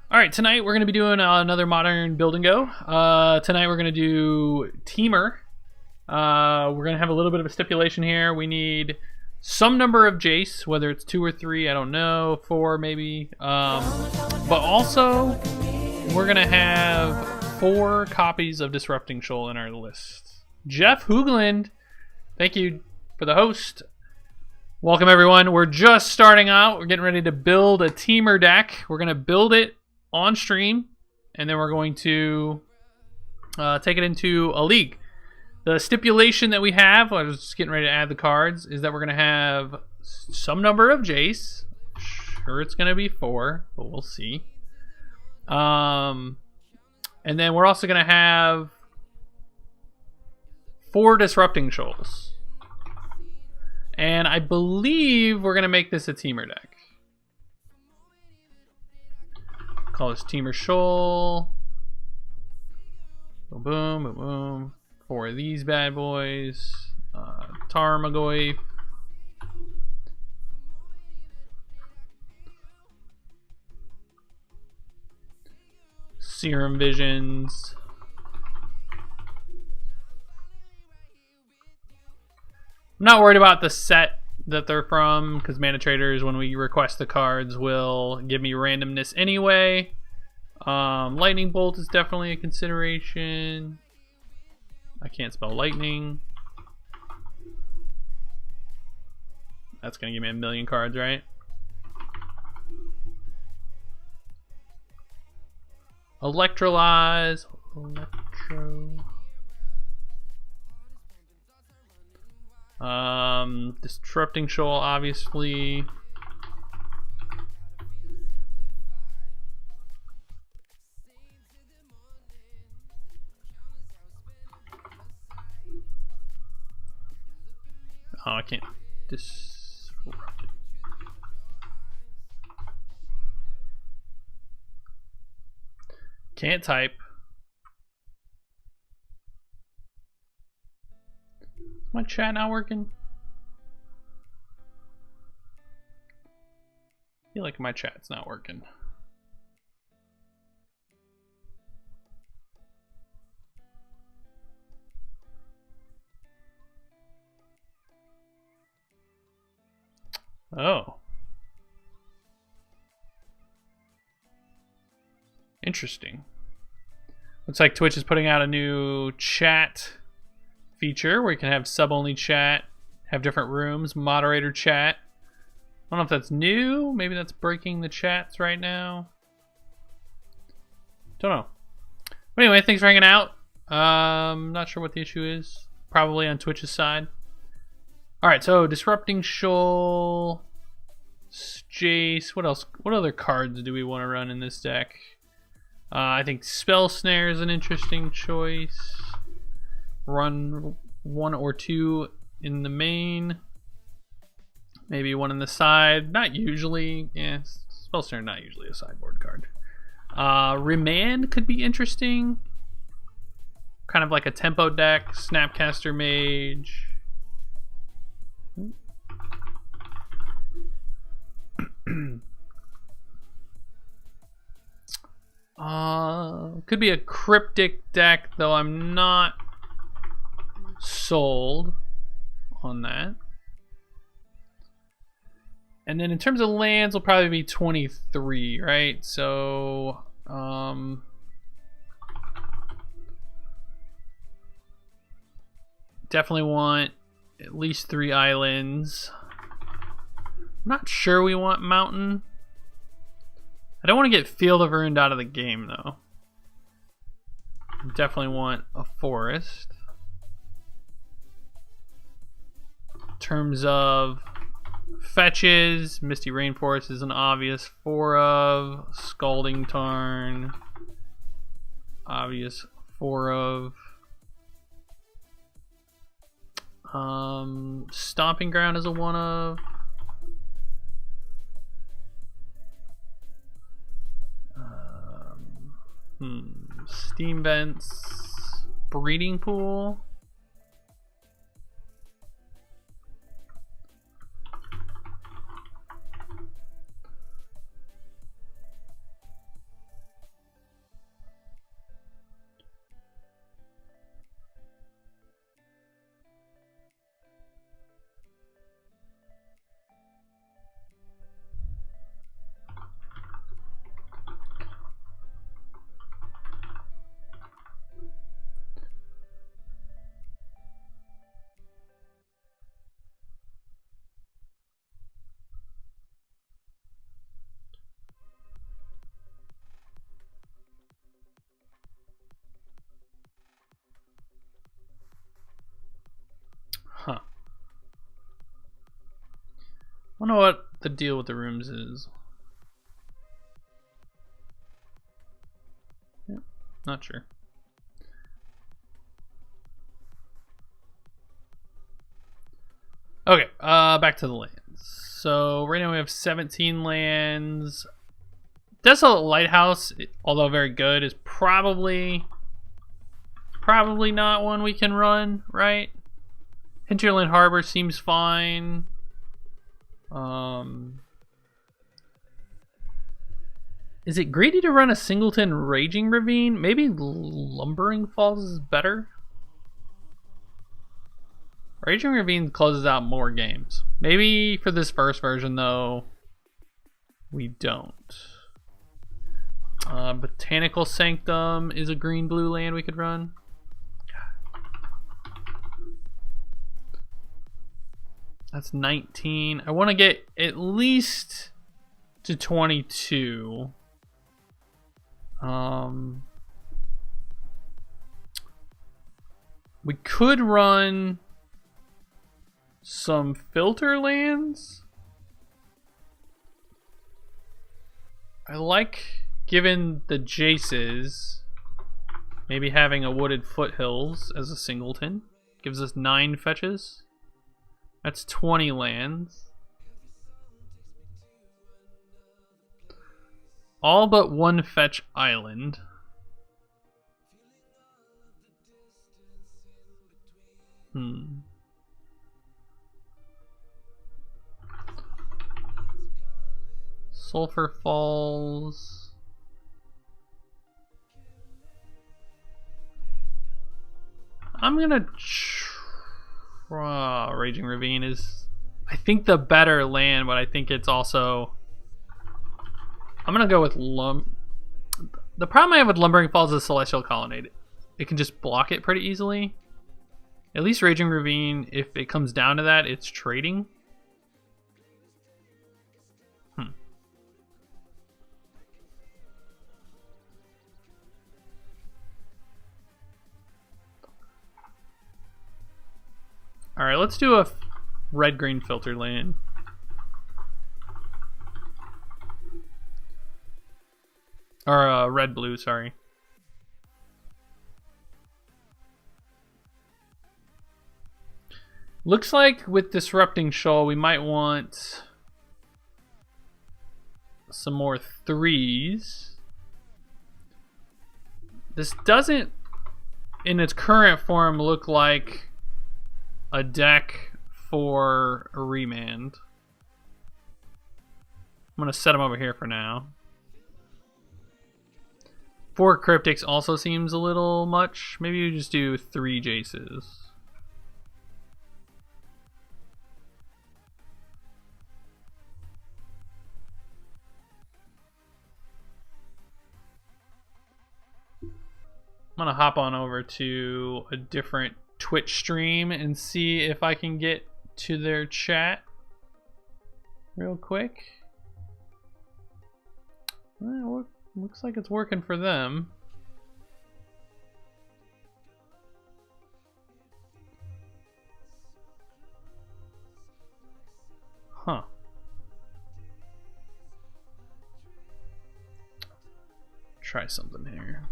All right, tonight we're going to be doing another modern build and go. Tonight we're going to do Temur. We're going to have a little bit of a stipulation here. We need some number of Jace, whether it's 2 or 3, I don't know, 4 maybe. But also, we're going to have 4 copies of Disrupting Shoal in our list. Jeff Hoogland, thank you for the host. Welcome everyone. We're just starting out. We're getting ready to build a Temur deck. We're going to build it on stream, and then we're going to take it into a league. The stipulation that we have, I was just getting ready to add the cards, is that we're going to have some number of Jace. Sure, it's going to be 4, but we'll see. And then we're also going to have 4 Disrupting Shoals. And I believe we're going to make this a Temur deck. Call this Temur Shoal. Boom, boom, boom, boom. 4 of these bad boys. Tarmogoyf. Serum Visions. I'm not worried about the set that they're from, because Mana Traders, when we request the cards, will give me randomness anyway. Lightning Bolt is definitely a consideration. I can't spell lightning. That's going to give me a million cards, right? Electrolyze. Disrupting Shoal, obviously. Oh, I can't disrupt it. Can't type. Is my chat not working? I feel like my chat's not working. Oh. Interesting. Looks like Twitch is putting out a new chat feature where you can have sub-only chat, have different rooms, moderator chat. I don't know if that's new. Maybe that's breaking the chats right now. Don't know. But anyway, thanks for hanging out. Not sure what the issue is. Probably on Twitch's side. Alright, so Disrupting Shoal, Jace. What else? What other cards do we want to run in this deck? I think Spell Snare is an interesting choice. Run 1 or 2 in the main. Maybe 1 in the side. Not usually. Yeah, Spell Snare not usually a sideboard card. Remand could be interesting. Kind of like a tempo deck. Snapcaster Mage. Could be a cryptic deck, though I'm not sold on that. And then in terms of lands, will probably be 23, right? So, definitely want at least 3 islands. I'm not sure we want mountain. I don't want to get Field of Ruined out of the game, though. Definitely want a forest. In terms of fetches, Misty Rainforest is an obvious 4 of. Scalding Tarn, obvious 4 of. Stomping Ground is a 1 of. Steam Vents, Breeding Pool. don't know what the deal with the rooms is. Yeah, not sure. Okay, back to the lands. So right now we have 17 lands. Desolate Lighthouse, although very good, is probably not one we can run, right? Hinterland Harbor seems fine. Is it greedy to run a singleton Raging Ravine? Maybe Lumbering Falls is better. Raging Ravine closes out more games. Maybe for this first version, though, we don't. Botanical Sanctum is a green-blue land we could run. That's 19. I want to get at least to 22. We could run some filter lands. I like, given the Jaces, maybe having a Wooded Foothills as a singleton. Gives us 9 fetches. That's 20 lands. All but 1 fetch island. Sulphur Falls. I'm gonna Raging Ravine is, I think, the better land, but I think it's also, I'm gonna go with the problem I have with Lumbering Falls is Celestial Colonnade. It can just block it pretty easily. At least Raging Ravine, if it comes down to that, it's trading. Alright, let's do a red-green filter land. Or red-blue, sorry. Looks like with Disrupting Shoal, we might want some more 3s. This doesn't, in its current form, look like a deck for a remand. I'm gonna set them over here for now. 4 Cryptics also seems a little much. Maybe we just do 3 Jaces. I'm gonna hop on over to a different Twitch stream and see if I can get to their chat real quick. Well, looks like it's working for them. Huh. Try something here.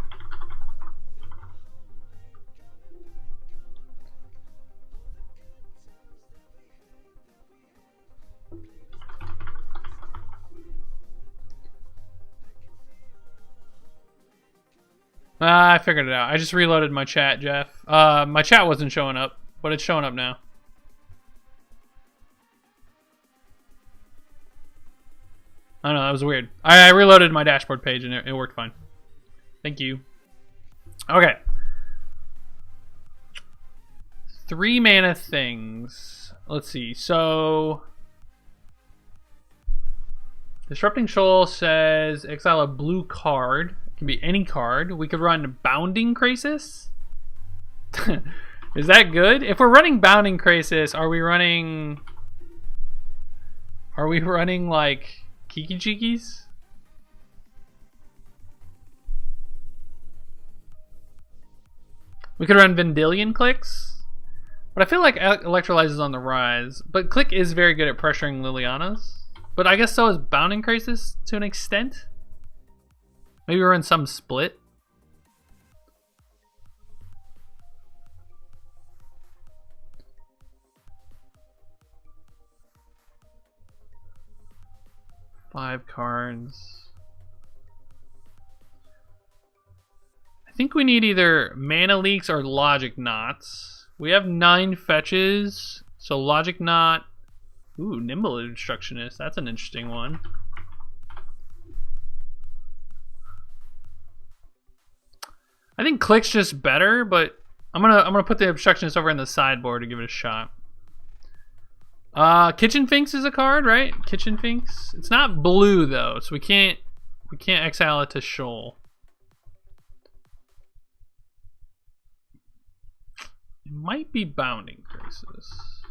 I figured it out. I just reloaded my chat, Jeff. My chat wasn't showing up, but it's showing up now. I don't know, that was weird. I reloaded my dashboard page and it worked fine. Thank you. Okay. 3 mana things. Let's see. So Disrupting Shoal says exile a blue card. It can be any card. We could run Bounding Krasis. Is that good? If we're running Bounding Krasis, are we running like Kiki Chikis? We could run Vendilion Clicks. But I feel like Electrolyze is on the rise. But Click is very good at pressuring Liliana's. But I guess so is Bounding Crisis to an extent. Maybe we're in some split. Five cards. I think we need either Mana Leaks or Logic Knots. We have 9 fetches, so Logic Knot. Ooh, Nimble Instructionist. That's an interesting one. I think Click's just better, but I'm gonna put the Obstructionist over in the sideboard to give it a shot. Kitchen Finks is a card, right? Kitchen Finks. It's not blue though, so we can't exile it to Shoal. It might be Bounding Crisis.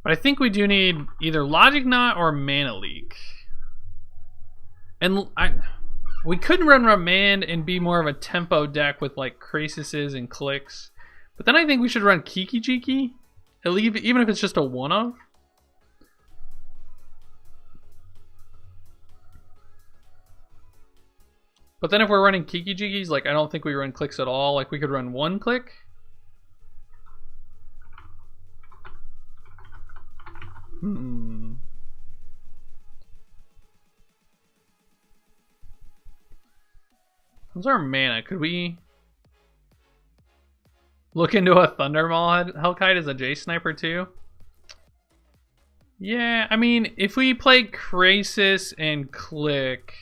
But I think we do need either Logic Knot or Mana Leak. And we could run Remand and be more of a tempo deck with like Crasises and Clicks. But then I think we should run Kiki Jiki, even if it's just a one of. But then if we're running Kiki Jikis, like I don't think we run Clicks at all. Like we could run one Click. What's our mana? Could we look into a Thundermaw Hellkite as a J Sniper too? Yeah, I mean, if we play Krasis and Click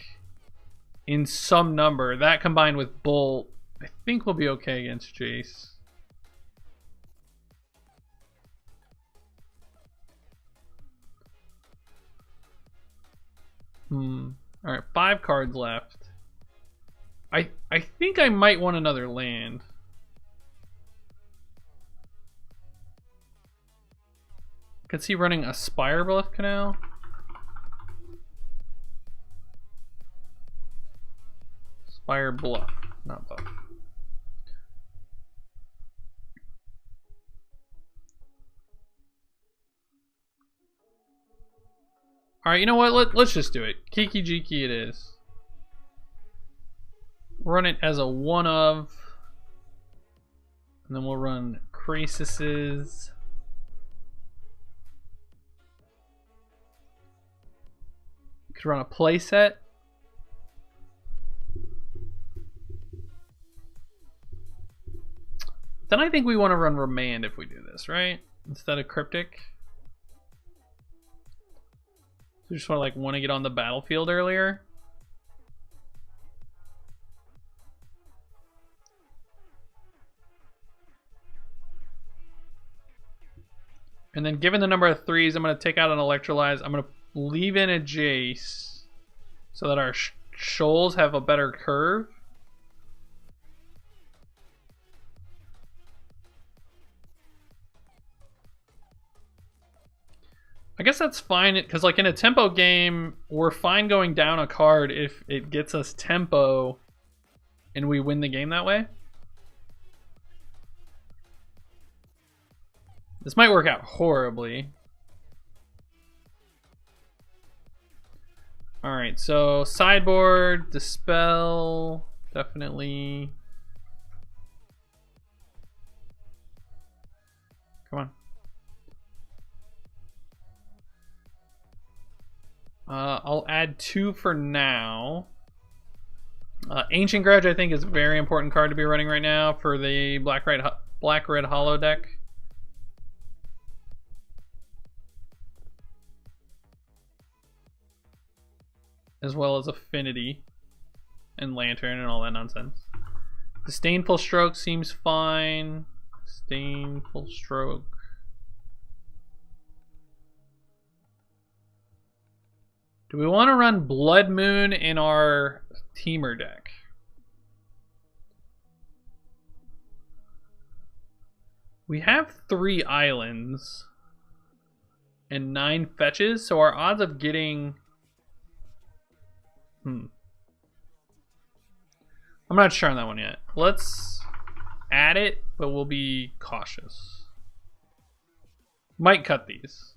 in some number, that combined with Bolt, I think we'll be okay against Jace. Alright, 5 cards left. I think I might want another land. I could see running a Spire Bluff Canal. Spire Bluff, not Buff. Alright, you know what? Let's just do it. Kiki Jiki it is. Run it as a one of. And then we'll run Crasises. Could run a playset. Then I think we want to run Remand if we do this, right? Instead of Cryptic. So we just want to get on the battlefield earlier. And then given the number of 3s, I'm going to take out an Electrolyze. I'm going to leave in a Jace so that our Shoals have a better curve. I guess that's fine, because like in a tempo game, we're fine going down a card if it gets us tempo and we win the game that way. This might work out horribly. Alright, so sideboard, Dispel, definitely. Come on. I'll add 2 for now. Ancient Grudge, I think, is a very important card to be running right now for the black-red hollow deck. As well as Affinity and Lantern and all that nonsense. Disdainful Stroke seems fine. Disdainful Stroke. Do we want to run Blood Moon in our Temur deck? We have 3 islands and 9 fetches, so our odds of getting... I'm not sure on that one yet. Let's add it, but we'll be cautious. Might cut these.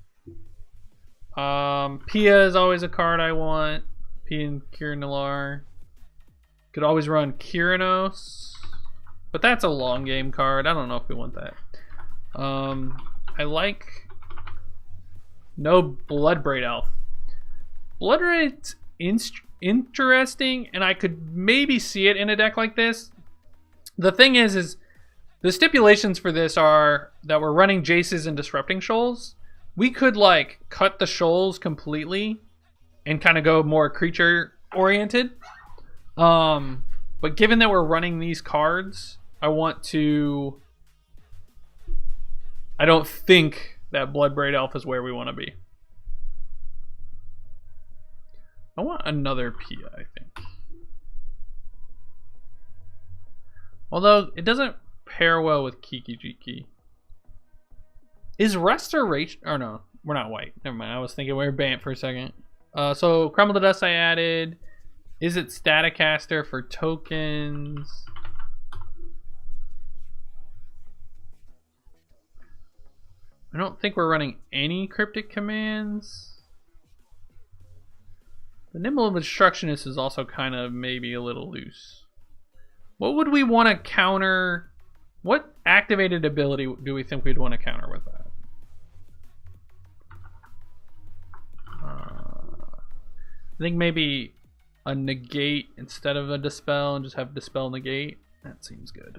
Pia is always a card I want. Pia and Kirinar. Could always run Kyranos, but that's a long game card. I don't know if we want that. I like no Bloodbraid Elf. Bloodbraid's interesting, and I could maybe see it in a deck like this. The thing is the stipulations for this are that we're running Jaces and Disrupting Shoals. We could like cut the Shoals completely and kind of go more creature oriented. But given that we're running these cards, I don't think that Bloodbraid Elf is where we want to be. I want another Pia, I think. Although, it doesn't pair well with Kiki Jiki. Is Restoration... Oh, no. We're not white. Never mind. I was thinking we were Bant for a second. So, Crumble to Dust I added. Is it Staticaster for tokens? I don't think we're running any Cryptic Commands. The Nimble of Obstructionist is also kind of maybe a little loose. What would we want to counter? What activated ability do we think we'd want to counter with that? I think maybe a negate instead of a dispel and just have dispel negate. That seems good.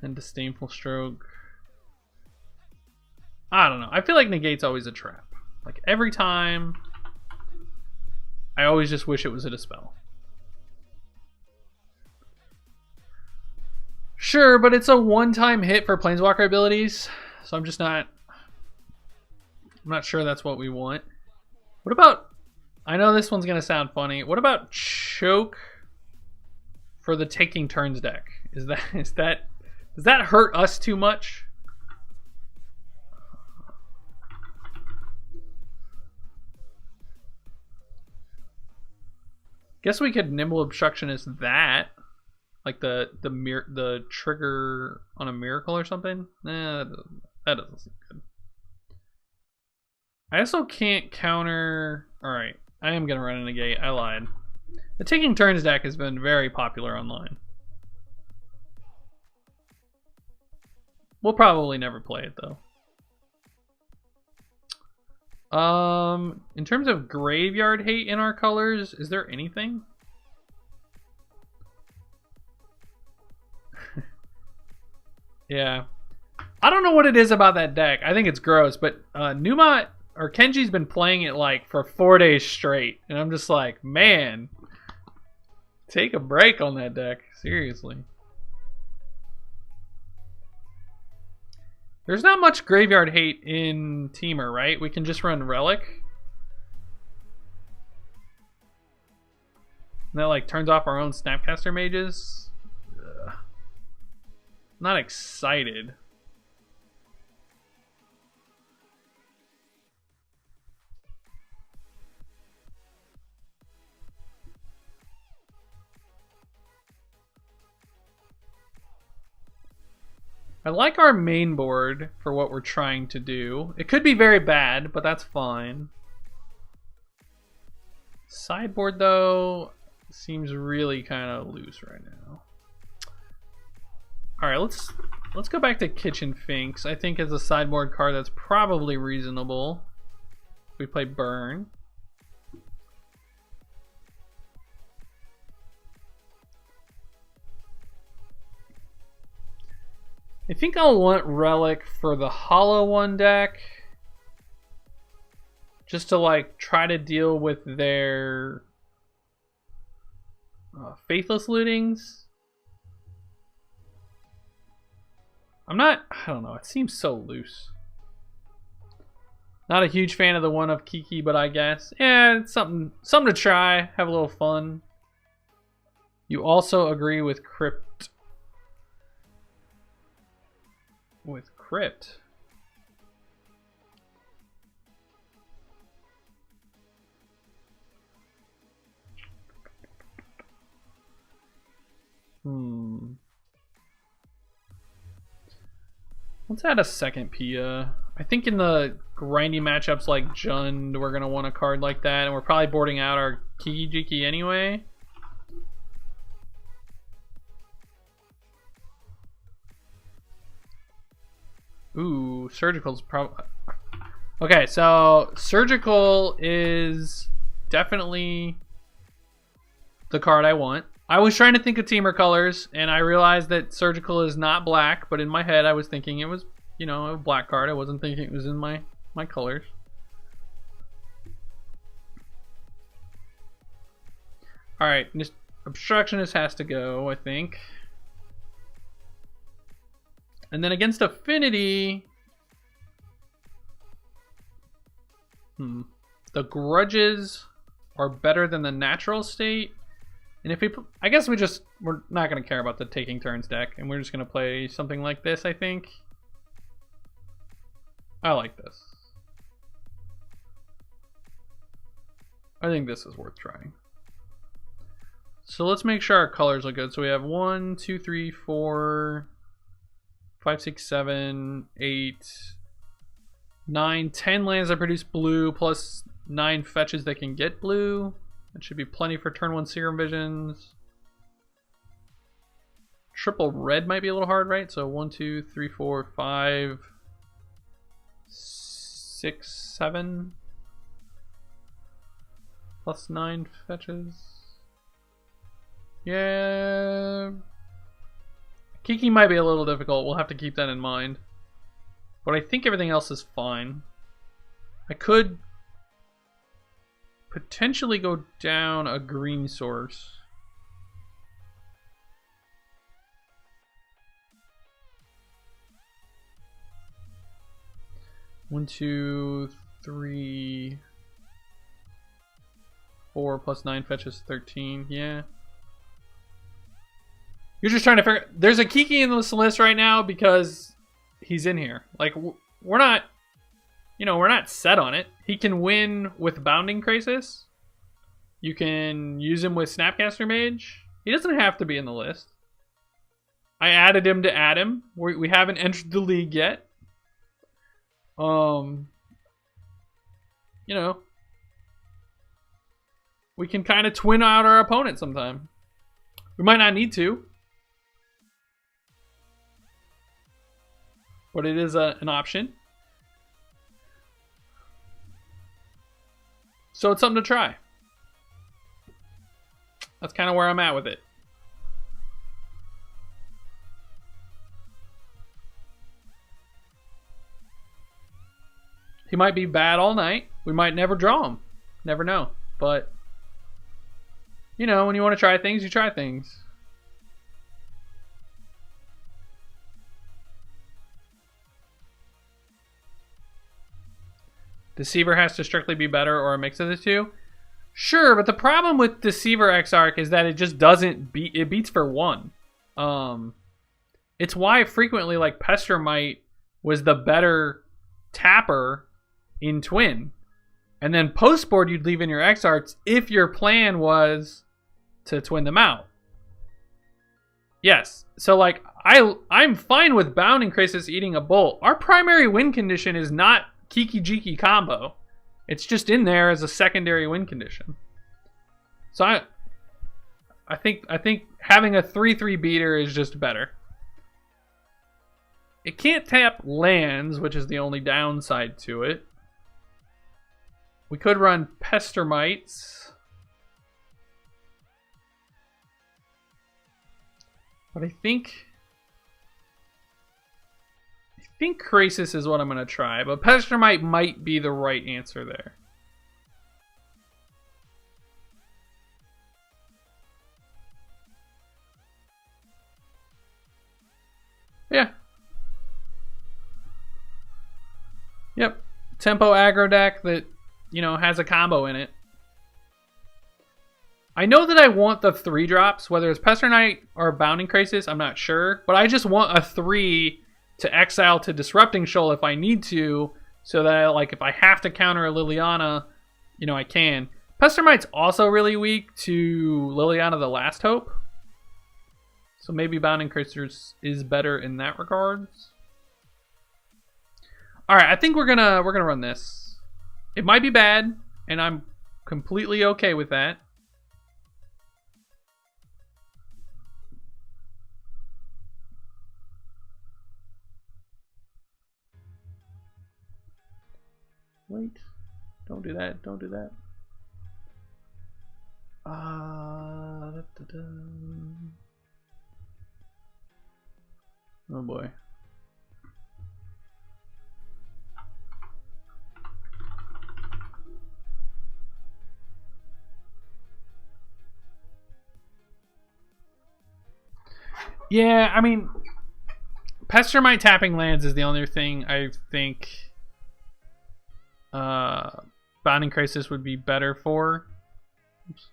And disdainful stroke. I don't know. I feel like negate's always a trap. Like every time, I always just wish it was a dispel. Sure, but it's a one-time hit for Planeswalker abilities, so I'm not sure that's what we want. What about, I know this one's gonna sound funny. What about choke for the Taking Turns deck? Does that hurt us too much? Guess we could Nimble Obstructionist that, like the trigger on a miracle or something. Nah, that doesn't seem good. I also can't counter. All right, I am gonna run a negate. I lied. The Taking Turns deck has been very popular online. We'll probably never play it though. In terms of graveyard hate in our colors, is there anything? Yeah. I don't know what it is about that deck. I think it's gross, but Numa or Kenji's been playing it like for 4 days straight. And I'm just like, man, take a break on that deck. Seriously. There's not much graveyard hate in Temur, right? We can just run Relic. And that like turns off our own Snapcaster mages. Ugh. Not excited. I like our main board for what we're trying to do. It could be very bad, but that's fine. Sideboard though seems really kind of loose right now. All right, let's go back to Kitchen Finks. I think as a sideboard card that's probably reasonable. We play Burn. I think I'll want Relic for the Hollow One deck. Just to like try to deal with their Faithless Lootings. I don't know, it seems so loose. Not a huge fan of the one of Kiki, but I guess. Yeah, it's something to try, have a little fun. You also agree with Crypt. With Crypt. Let's add a second Pia. I think in the grindy matchups like Jund, we're going to want a card like that. And we're probably boarding out our Kiki Jiki anyway. Ooh, Surgical's probably... Okay, so Surgical is definitely the card I want. I was trying to think of Temur colors, and I realized that Surgical is not black, but in my head I was thinking it was, you know, a black card. I wasn't thinking it was in my colors. Alright, Obstructionist has to go, I think. And then against Affinity... The Grudges are better than the Natural State. And if we... I guess we're not going to care about the Taking Turns deck. And we're just going to play something like this, I think. I like this. I think this is worth trying. So let's make sure our colors look good. So we have 1, 2, 3, 4, 5, 6, 7, 8, 9, 10 lands that produce blue plus 9 fetches that can get blue. That should be plenty for turn 1 Serum Visions. Triple red might be a little hard, right? So 1, 2, 3, 4, 5, 6, 7 plus 9 fetches. Yeah. Kiki might be a little difficult. We'll have to keep that in mind. But I think everything else is fine. I could potentially go down a green source. One, two, three, 4 plus 9 fetches 13. Yeah. You're just trying to figure... There's a Kiki in this list right now because he's in here. Like, we're not... You know, we're not set on it. He can win with Bounding Crisis. You can use him with Snapcaster Mage. He doesn't have to be in the list. I added him to add him. We haven't entered the league yet. You know, we can kind of twin out our opponent sometime. We might not need to, but it is an option. So it's something to try. That's kind of where I'm at with it. He might be bad all night. We might never draw him. Never know. But, you know, when you want to try things, you try things. Deceiver has to strictly be better or a mix of the two. Sure, but the problem with Deceiver Exarch is that it just doesn't beat... It beats for 1. It's why frequently, like, Pestermite was the better tapper in Twin. And then post-board, you'd leave in your Exarchs if your plan was to twin them out. Yes. So, like, I'm fine with Bounding Crisis eating a Bolt. Our primary win condition is not Kiki Jiki combo. It's just in there as a secondary win condition. So I think having a 3/3 beater is just better. It can't tap lands, which is the only downside to it. We could run Pestermites. But I think Crisis is what I'm going to try. But Pestermite might be the right answer there. Yeah. Yep. Tempo aggro deck that, you know, has a combo in it. I know that I want the 3 drops, whether it's Pester Knight or Bounding Crisis, I'm not sure. But I just want a 3 to exile to Disrupting Shoal if I need to, so that, like, if I have to counter a Liliana, you know, I can. Pestermite's also really weak to Liliana the Last Hope. So maybe Bounding Crisis is better in that regards. All right, I think we're gonna run this. It might be bad, and I'm completely okay with that. Wait, don't do that. Don't do that. Da, da, da. Oh boy. Yeah, I mean, Pestermite tapping lands is the only thing I think Bounding Crisis would be better for. Oops.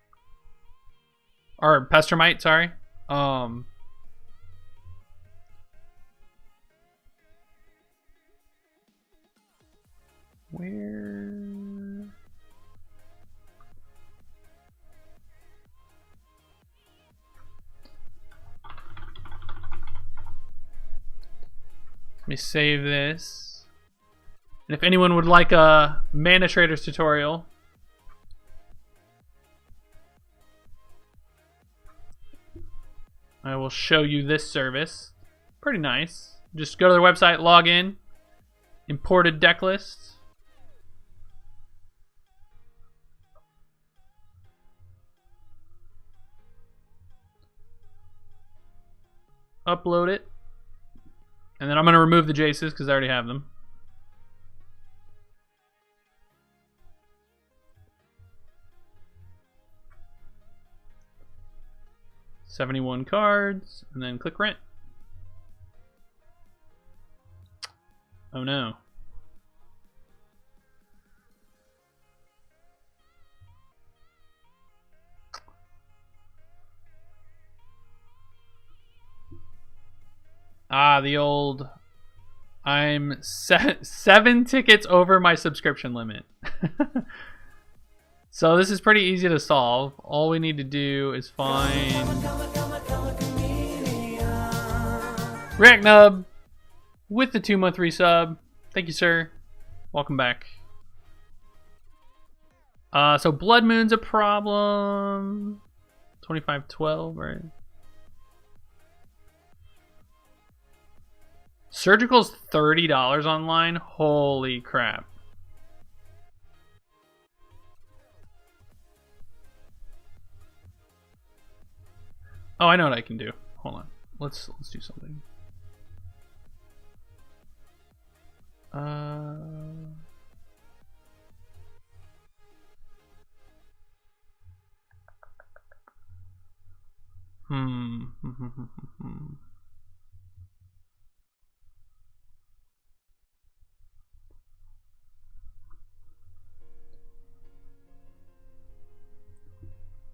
Or Pestermite, sorry. Where? Let me save this. And if anyone would like a Mana Traders tutorial, I will show you this service. Pretty nice. Just go to their website, log in, imported deck list. Upload it. And then I'm going to remove the Jaces because I already have them. $71 cards, and then click rent. Oh no. Ah, the old, I'm 7 tickets over my subscription limit. So this is pretty easy to solve. All we need to do is find Racknub with the 2-month resub. Thank you, sir. Welcome back. So Blood Moon's a problem. 2512, right? Surgical's $30 online. Holy crap. Oh, I know what I can do. Hold on. Let's do something.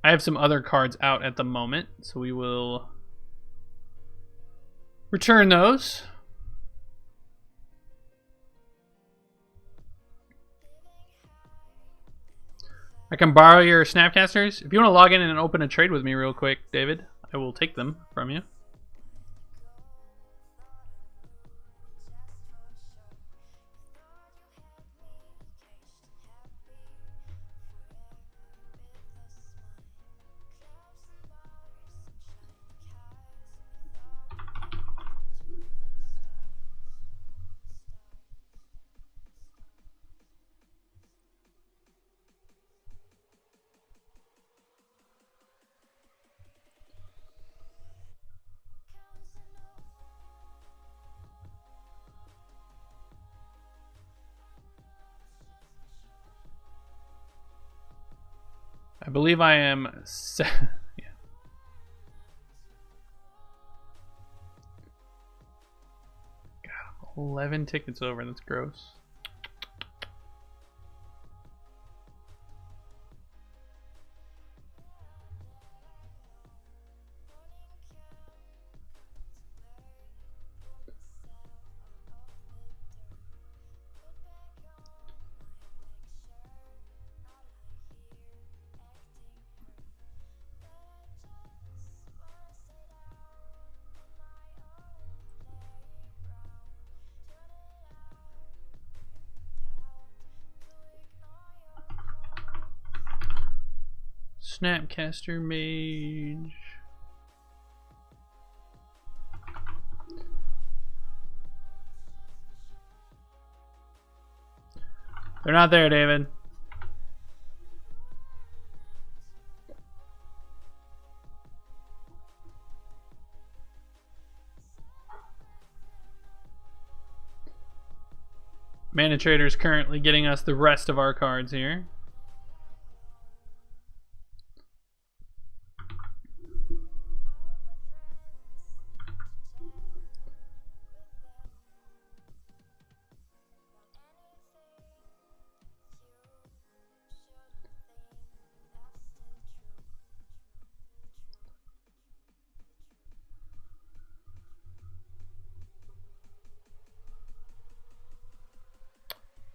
I have some other cards out at the moment, so we will return those. I can borrow your Snapcasters. If you want to log in and open a trade with me real quick, David, I will take them from you. I believe I am yeah. God, 11 tickets over, that's gross. Snapcaster Mage. They're not there, David. Mana Trader's currently getting us the rest of our cards here.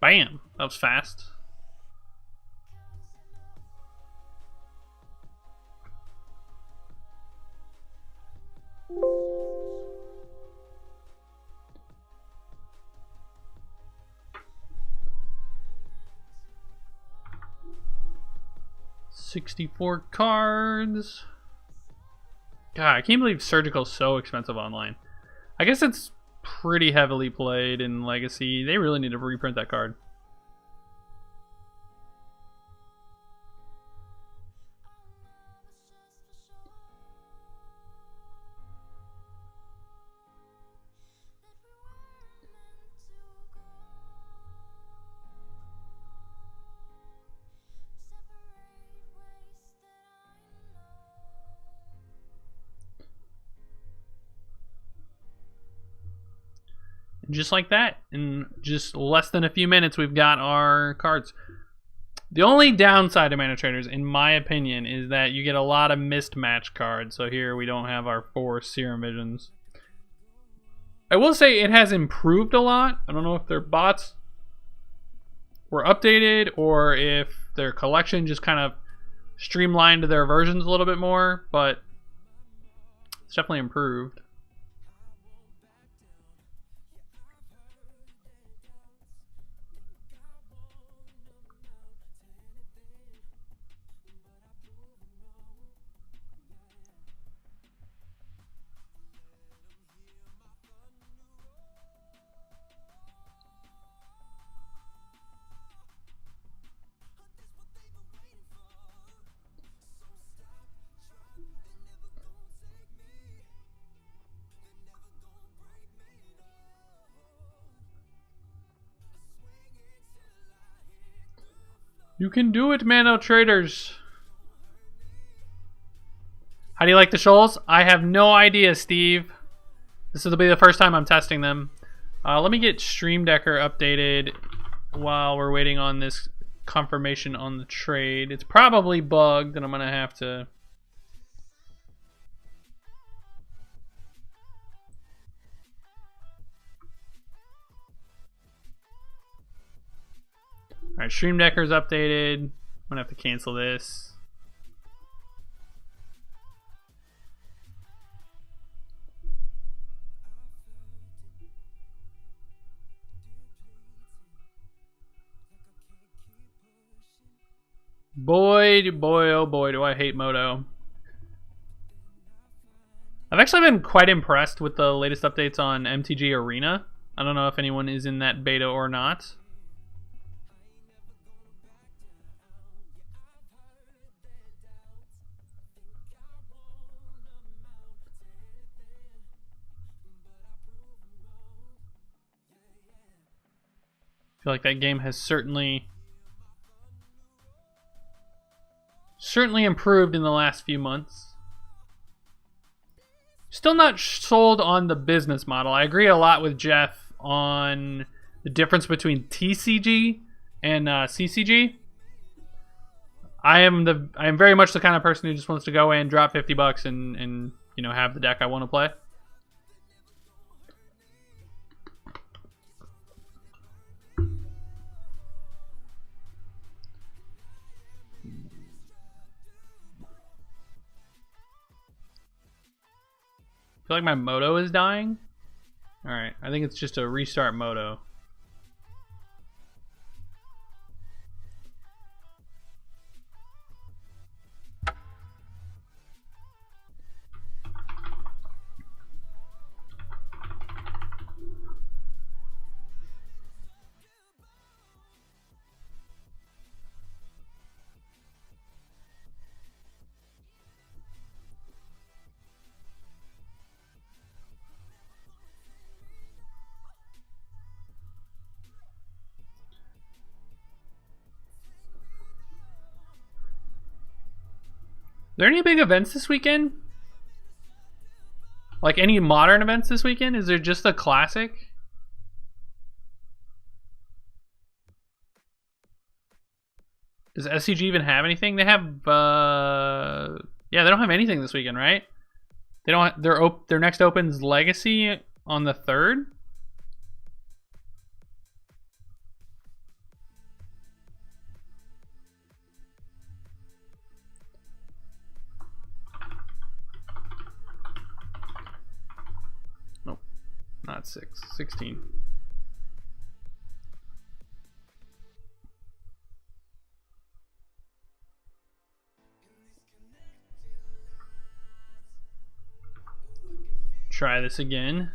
Bam! That was fast. $64 cards. God, I can't believe Surgical's so expensive online. I guess it's pretty heavily played in Legacy. They really need to reprint that card. Just like that, in just less than a few minutes, we've got our cards. The only downside of Mana Traders, in my opinion, is that you get a lot of mismatch cards. So here we don't have our 4 Serum Visions. I will say it has improved a lot. I don't know if their bots were updated or if their collection just kind of streamlined their versions a little bit more, but it's definitely improved. You can do it, Mana Traders. How do you like the shoals? I have no idea, Steve. This will be the first time I'm testing them. Let me get Stream Decker updated while we're waiting on this confirmation on the trade. It's probably bugged, and I'm gonna have to. Alright, Stream Decker's updated. I'm gonna have to cancel this. Boy, oh boy, do I hate Moto. I've actually been quite impressed with the latest updates on MTG Arena. I don't know if anyone is in that beta or not. I feel like that game has certainly improved in the last few months. Still not sold on the business model. I agree a lot with Jeff on the difference between TCG and CCG. I am very much the kind of person who just wants to go in, drop $50 and you know, have the deck I want to play. I feel like my Moto is dying. Alright, I think it's just a restart Moto. there any big events this weekend? Like any modern events this weekend? Is there just a classic? Does SCG even have anything? They have yeah, they don't have anything this weekend, right? They don't their next open's Legacy on the 3rd. Nope. Not 16. Try this again.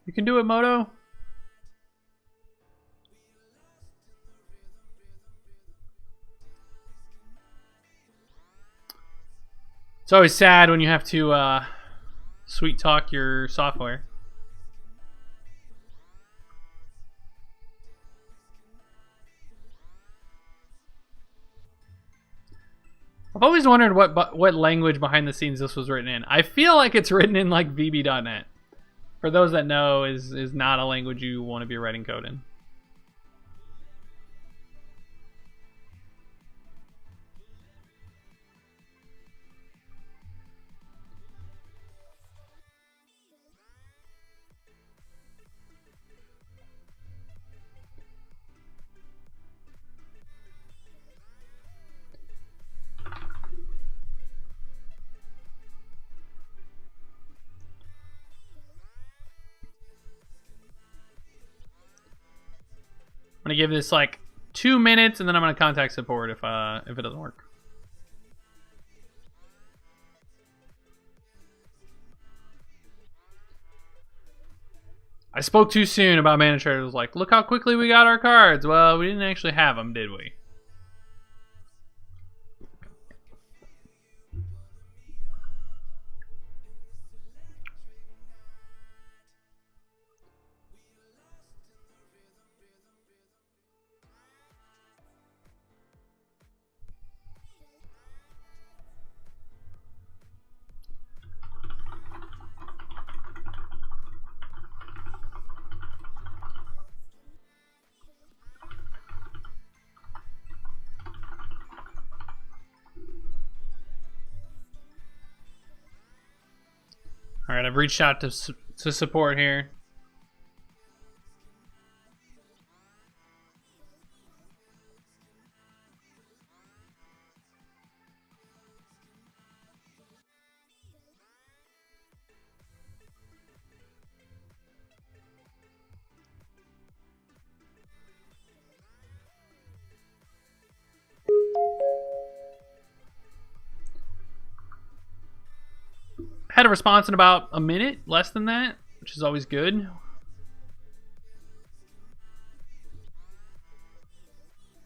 You can do it, Moto. It's always sad when you have to sweet talk your software. I've always wondered what language behind the scenes this was written in. I feel like it's written in like VB.NET. For those that know, is not a language you want to be writing code in. I'm gonna give this like 2 minutes, and then I'm gonna contact support if it doesn't work. I spoke too soon about mana traders. It was like, look how quickly we got our cards. Well, we didn't actually have them, did we? All right, I've reached out to support here. Had a response in about a minute, less than that, which is always good.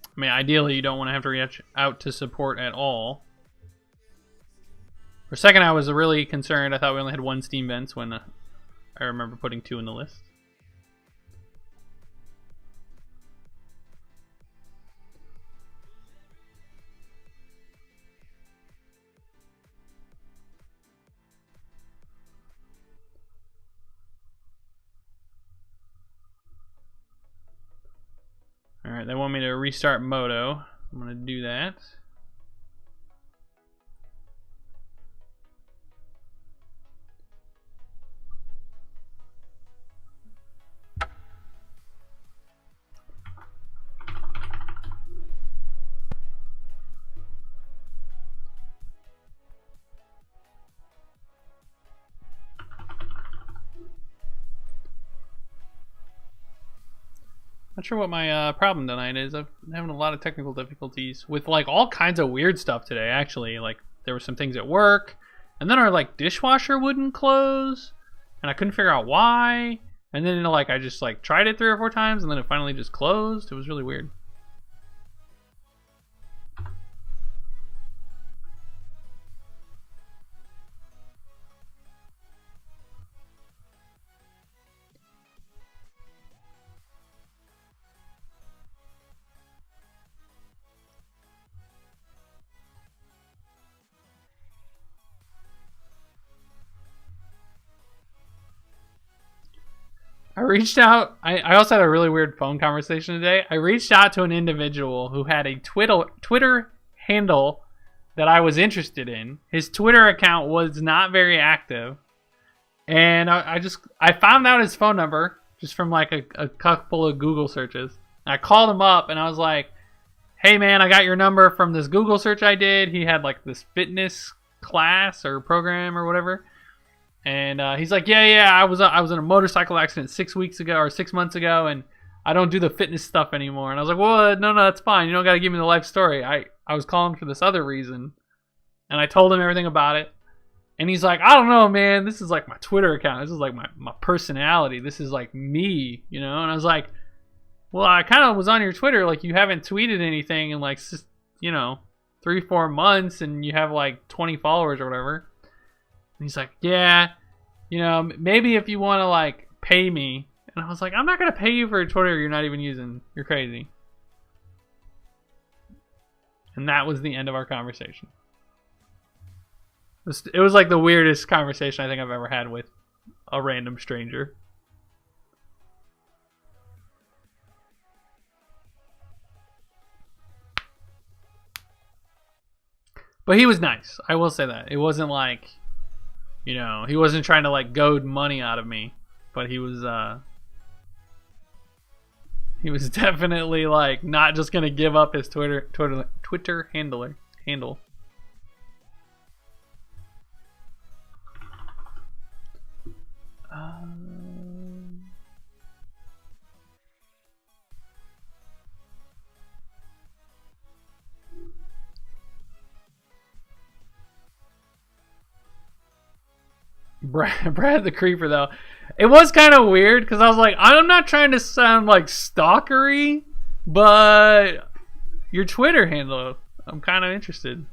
I mean, ideally, you don't want to have to reach out to support at all. For a second, I was really concerned. I thought we only had 1 Steam Vents when I remember putting 2 in the list. Alright, they want me to restart Moto. I'm going to do that. Not sure what my problem tonight is. I'm having a lot of technical difficulties with like all kinds of weird stuff today. Actually, like there were some things at work, and then our like dishwasher wouldn't close, and I couldn't figure out why. And then like I just like tried it 3 or 4 times, and then it finally just closed. It was really weird. reached out. I also had a really weird phone conversation today. I reached out to an individual who had a Twitter handle that I was interested in. His Twitter account was not very active. And I found out his phone number just from like a couple of Google searches. I called him up and I was like, hey man, I got your number from this Google search I did. He had like this fitness class or program or whatever. And he's like, yeah, I was in a motorcycle accident 6 weeks ago or 6 months ago, and I don't do the fitness stuff anymore. And I was like, well, no, that's fine. You don't got to give me the life story. I was calling for this other reason. And I told him everything about it. And he's like, I don't know, man. This is like my Twitter account. This is like my personality. This is like me, you know? And I was like, well, I kind of was on your Twitter. Like, you haven't tweeted anything in like, 3-4 months, and you have like 20 followers or whatever. And he's like, yeah, maybe if you want to like pay me. And I was like, I'm not going to pay you for a Twitter you're not even using. You're crazy. And that was the end of our conversation. It was like the weirdest conversation I think I've ever had with a random stranger. But he was nice. I will say that. It wasn't like, he wasn't trying to like goad money out of me. But he was definitely like not just gonna give up his Twitter handle. Brad the Creeper, though. It was kind of weird because I was like, I'm not trying to sound like stalkery, but your Twitter handle, I'm kind of interested.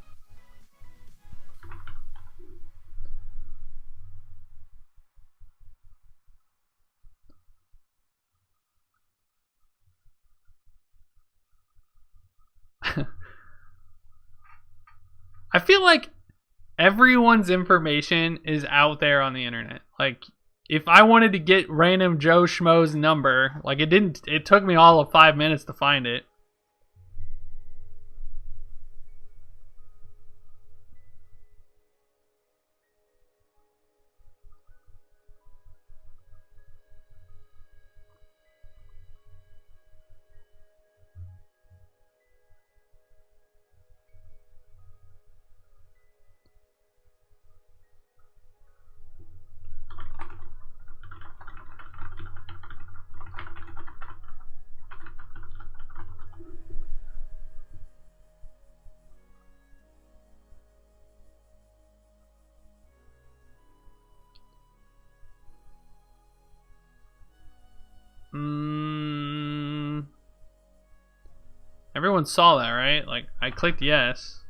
I feel like everyone's information is out there on the internet. Like, if I wanted to get random Joe Schmo's number, like it took me all of 5 minutes to find it. Everyone saw that, right? Like, I clicked yes.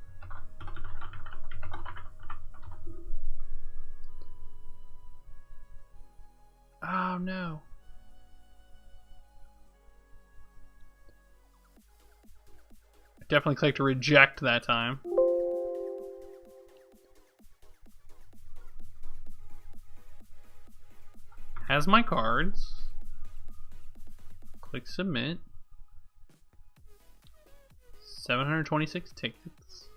Oh no. I definitely clicked reject that time. Has my cards. Click submit. 726 tickets.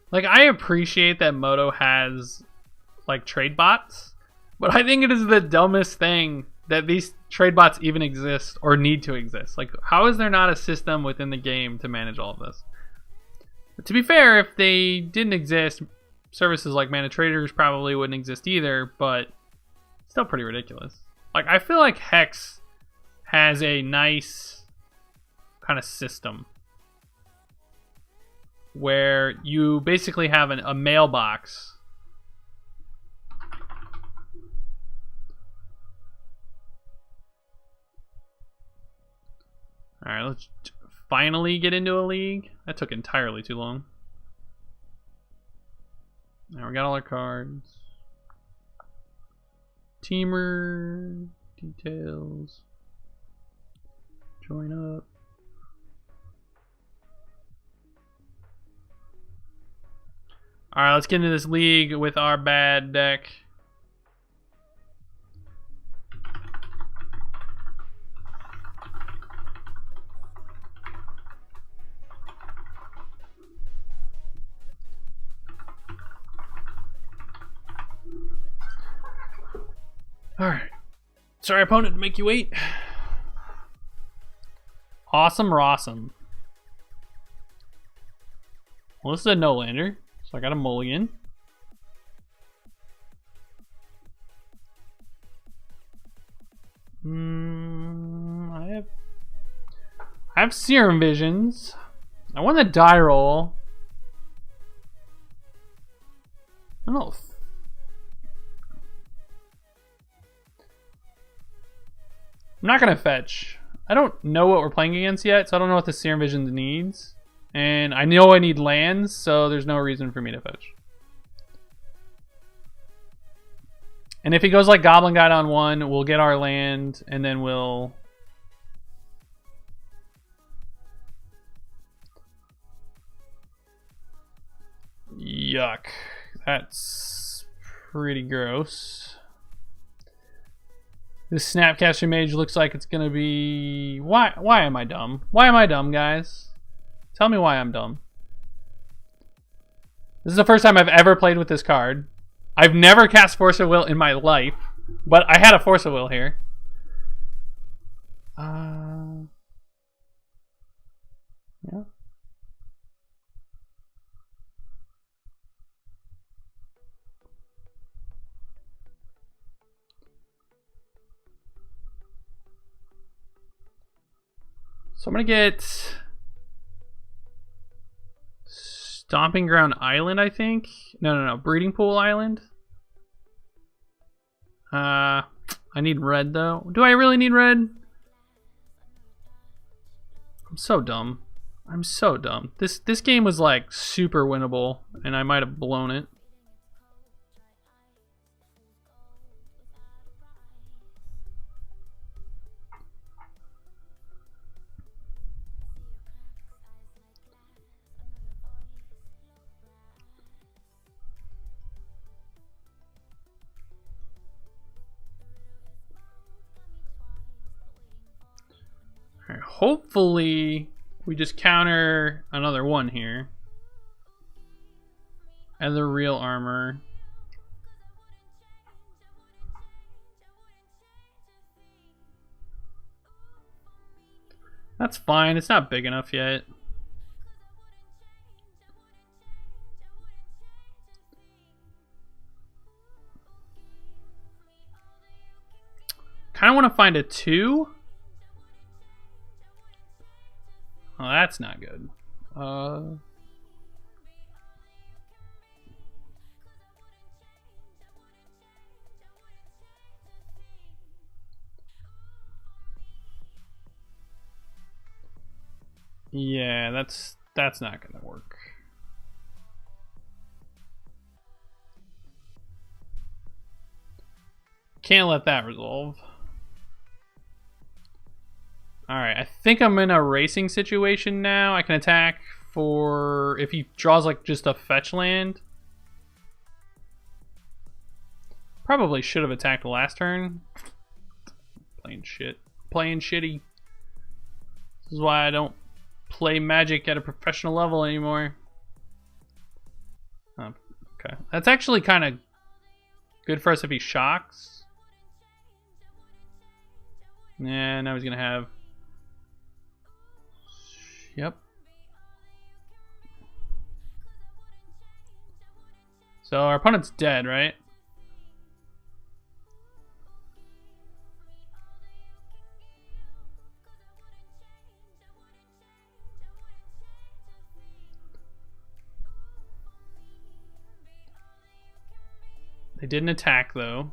Like, I appreciate that Moto has like trade bots, but I think it is the dumbest thing that these trade bots even exist or need to exist. Like, how is there not a system within the game to manage all of this? But to be fair, if they didn't exist, services like Mana Traders probably wouldn't exist either, but still pretty ridiculous. Like, I feel like Hex has a nice kind of system where you basically have a mailbox. Alright, let's finally get into a league. That took entirely too long. Now we got all our cards. Temur details. Join up. Alright, let's get into this league with our bad deck. Alright. Sorry, opponent, to make you wait. Awesome Rossum. Well, this is a no-lander, so I got a mulligan. I have Serum Visions. I won the die roll. I don't know. I'm not gonna fetch. I don't know what we're playing against yet, so I don't know what the Serum Visions needs. And I know I need lands, so there's no reason for me to fetch. And if he goes like Goblin Guide on 1, we'll get our land, and then we'll... Yuck. That's pretty gross. This Snapcaster Mage looks like it's gonna be... Why am I dumb? Why am I dumb, guys? Tell me why I'm dumb. This is the first time I've ever played with this card. I've never cast Force of Will in my life, but I had a Force of Will here. Yeah. So I'm gonna get Stomping Ground Island, I think. No, Breeding Pool Island. I need red though. Do I really need red? I'm so dumb. I'm so dumb. This game was like super winnable, and I might have blown it. Alright, hopefully we just counter another one here. And the real armor. That's fine, it's not big enough yet. Kinda wanna find a 2. Oh, that's not good. Yeah, that's not gonna work. Can't let that resolve. Alright, I think I'm in a racing situation now. I can attack for... if he draws like just a fetch land. Probably should have attacked last turn. Playing shit. Playing shitty. This is why I don't play Magic at a professional level anymore. Oh, okay. That's actually kind of good for us if he shocks. Yeah, now he's going to have... Yep. So our opponent's dead, right? They didn't attack though.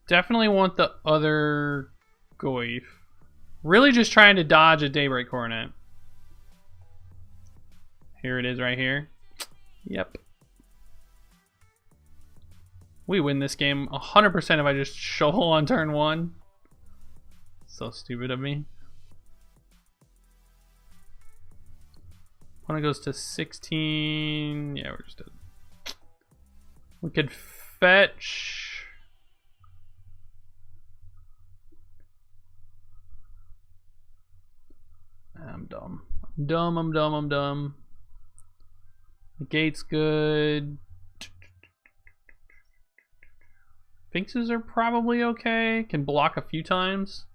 definitely want the other Goyf. Really just trying to dodge a Daybreak Coronet. Here it is right here. Yep. We win this game 100% if I just shoal on turn 1. So stupid of me. Opponent goes to 16. Yeah, we're just dead. We could fetch. I'm dumb. I'm dumb. The gate's good. Sphinxes are probably okay. Can block a few times.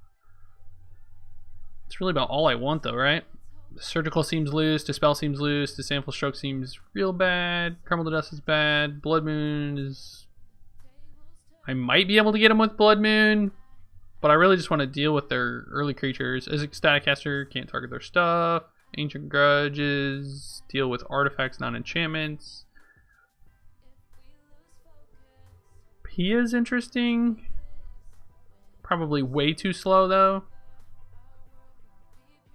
It's really about all I want though, right? Surgical seems loose. Dispel seems loose. Dissample Stroke seems real bad. Crumble to Dust is bad. Blood Moon is... I might be able to get him with Blood Moon, but I really just want to deal with their early creatures. As Static Caster, can't target their stuff. Ancient Grudges, deal with artifacts, not enchantments. Pia's interesting. Probably way too slow though.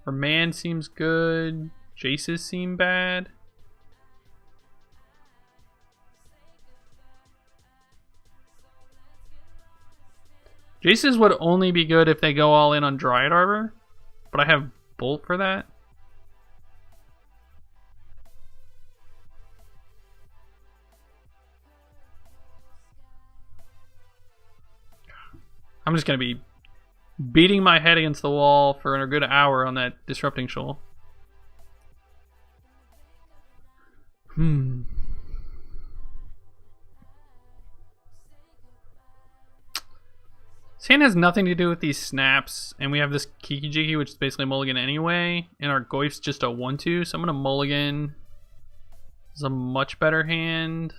Remand seems good. Jaces seem bad. Jaces would only be good if they go all in on Dryad Arbor, but I have Bolt for that. I'm just going to be beating my head against the wall for a good hour on that Disrupting Shoal. Sand has nothing to do with these snaps, and we have this Kiki Jiki, which is basically a mulligan anyway, and our Goyf's just a 1-2, so I'm going to mulligan. This is a much better hand.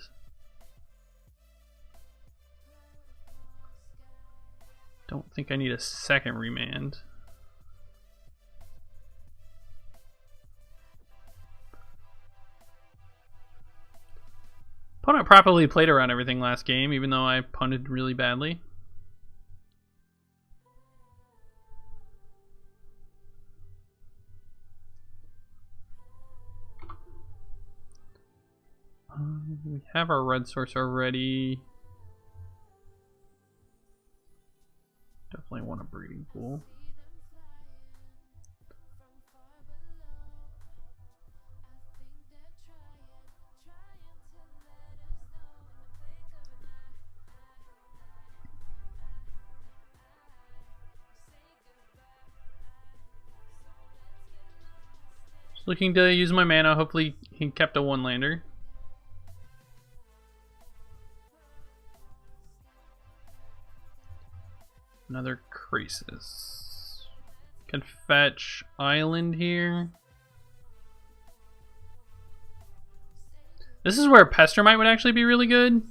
Don't think I need a second remand. Opponent properly played around everything last game, even though I punted really badly. We have our red source already. Definitely want a breeding pool. Just looking to use my mana. Hopefully he kept a 1-lander. Another Crisis. Can fetch Island here. This is where Pestermite would actually be really good.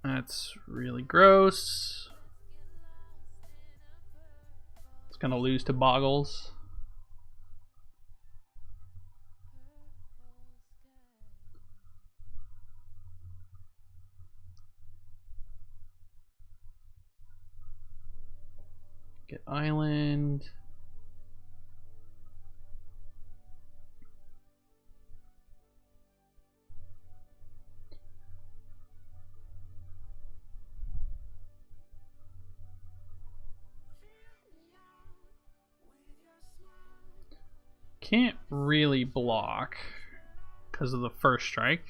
That's really gross. It's gonna lose to Boggles. Get Island. Can't really block because of the first strike.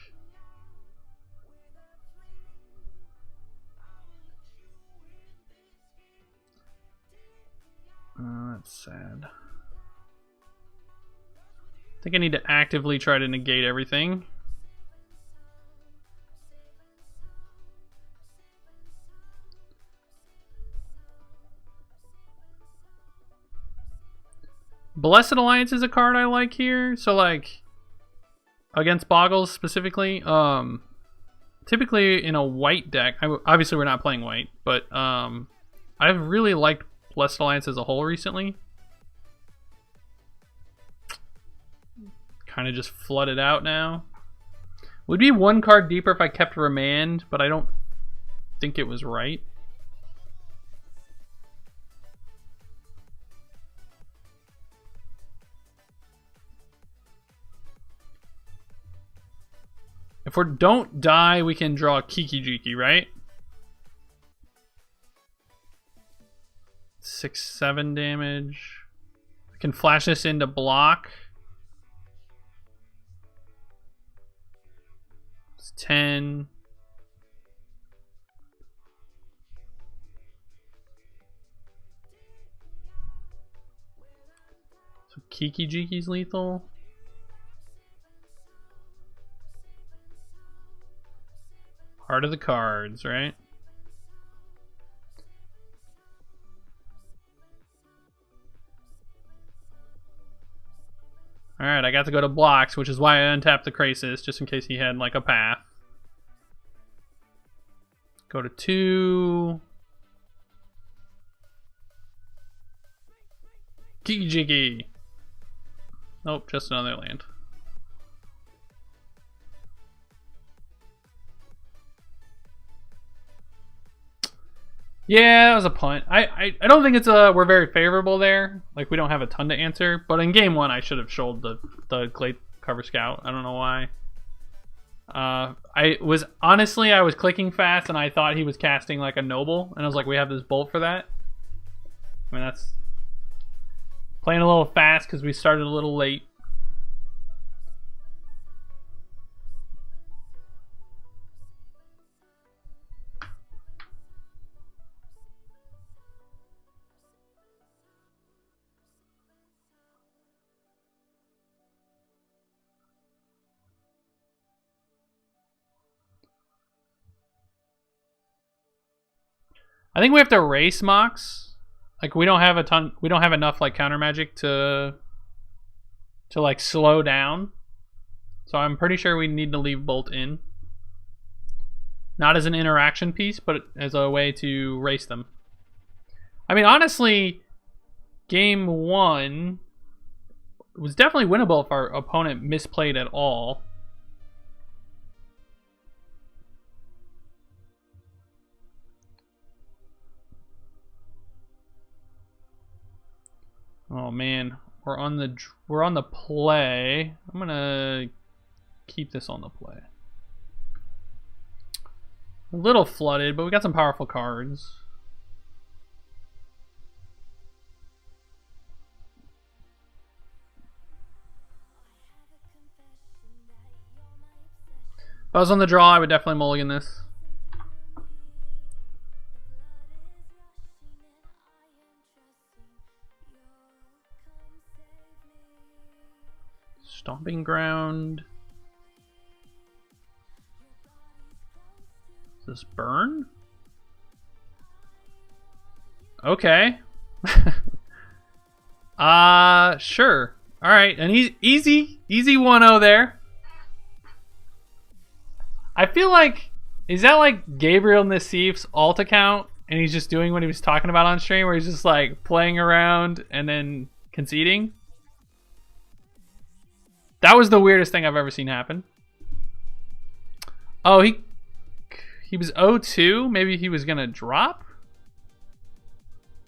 That's sad. I think I need to actively try to negate everything. Blessed Alliance is a card I like here. So like against Boggles specifically, typically in a white deck, obviously we're not playing white, but I've really liked Blessed Alliance as a whole recently. Kind of just flooded out now. Would be one card deeper if I kept Remand, but I don't think it was right. If we don't die, we can draw Kiki Jiki, right? 6/7 damage. I can flash this into block. It's 10. So Kiki Jiki's lethal. Heart of the cards, right? Alright, I got to go to blocks, which is why I untapped the Krasis, just in case he had like a path. Go to 2. Kiki Jiki. Nope, just another land. Yeah, that was a punt. I don't think it's we're very favorable there. Like, we don't have a ton to answer. But in game 1, I should have showed the Glade Cover Scout. I don't know why. I was clicking fast and I thought he was casting like a Noble, and I was like, we have this bolt for that. I mean, that's playing a little fast because we started a little late. I think we have to race Mox. Like, we don't have enough like counter magic to like slow down. So I'm pretty sure we need to leave Bolt in. Not as an interaction piece, but as a way to race them. I mean, honestly, game 1 was definitely winnable if our opponent misplayed at all. Oh man, we're on the play. I'm gonna keep this on the play. A little flooded, but we got some powerful cards. If I was on the draw, I would definitely mulligan this. Stomping Ground. Is this burn? Okay. Sure. All right, and easy 1-0 there. I feel like, is that like Gabriel Nassif's alt account and he's just doing what he was talking about on stream, where he's just like playing around and then conceding? That was the weirdest thing I've ever seen happen. Oh, he was 0-2. Maybe he was gonna drop?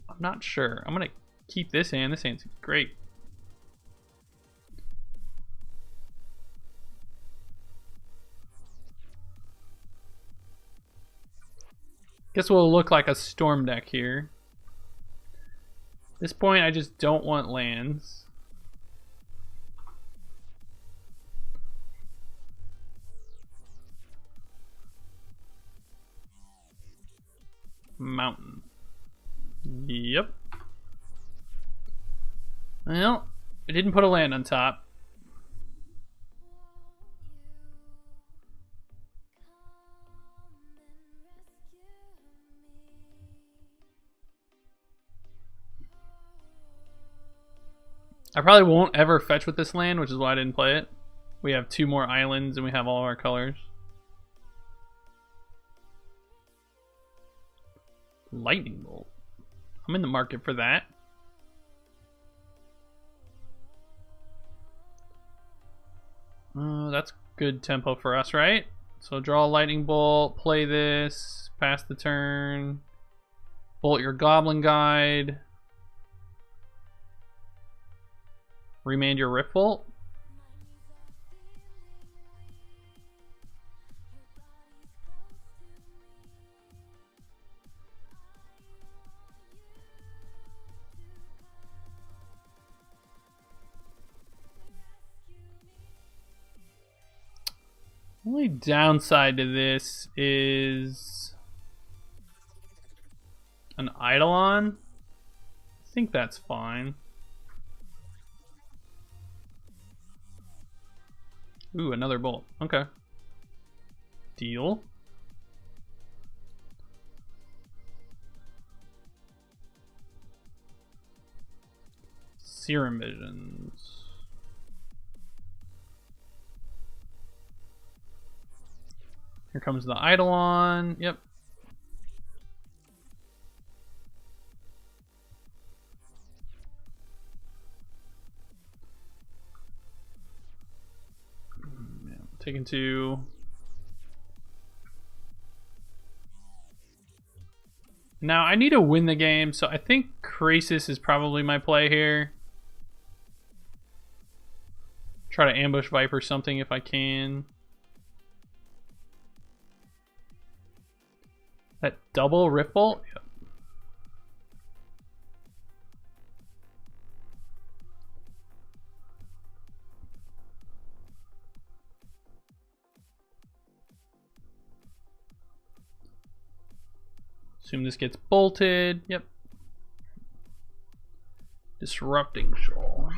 I'm not sure. I'm gonna keep this hand. This hand's great. Guess we'll look like a storm deck here. At this point, I just don't want lands. Mountain. Yep. Well, I didn't put a land on top. I probably won't ever fetch with this land, which is why I didn't play it. We have 2 more islands and we have all of our colors. Lightning bolt. I'm in the market for that. That's good tempo for us, right? So draw a lightning bolt, play this, pass the turn, bolt your goblin guide, remand your rift bolt. Only downside to this is an Eidolon. I think that's fine. Ooh, another bolt. Okay. Deal. Serum Visions. Here comes the Eidolon. Yep. Taking two. Now I need to win the game, so I think Krasis is probably my play here. Try to ambush Viper something if I can. That double Rift Bolt? Yep. Assume this gets bolted. Yep. Disrupting Shoal.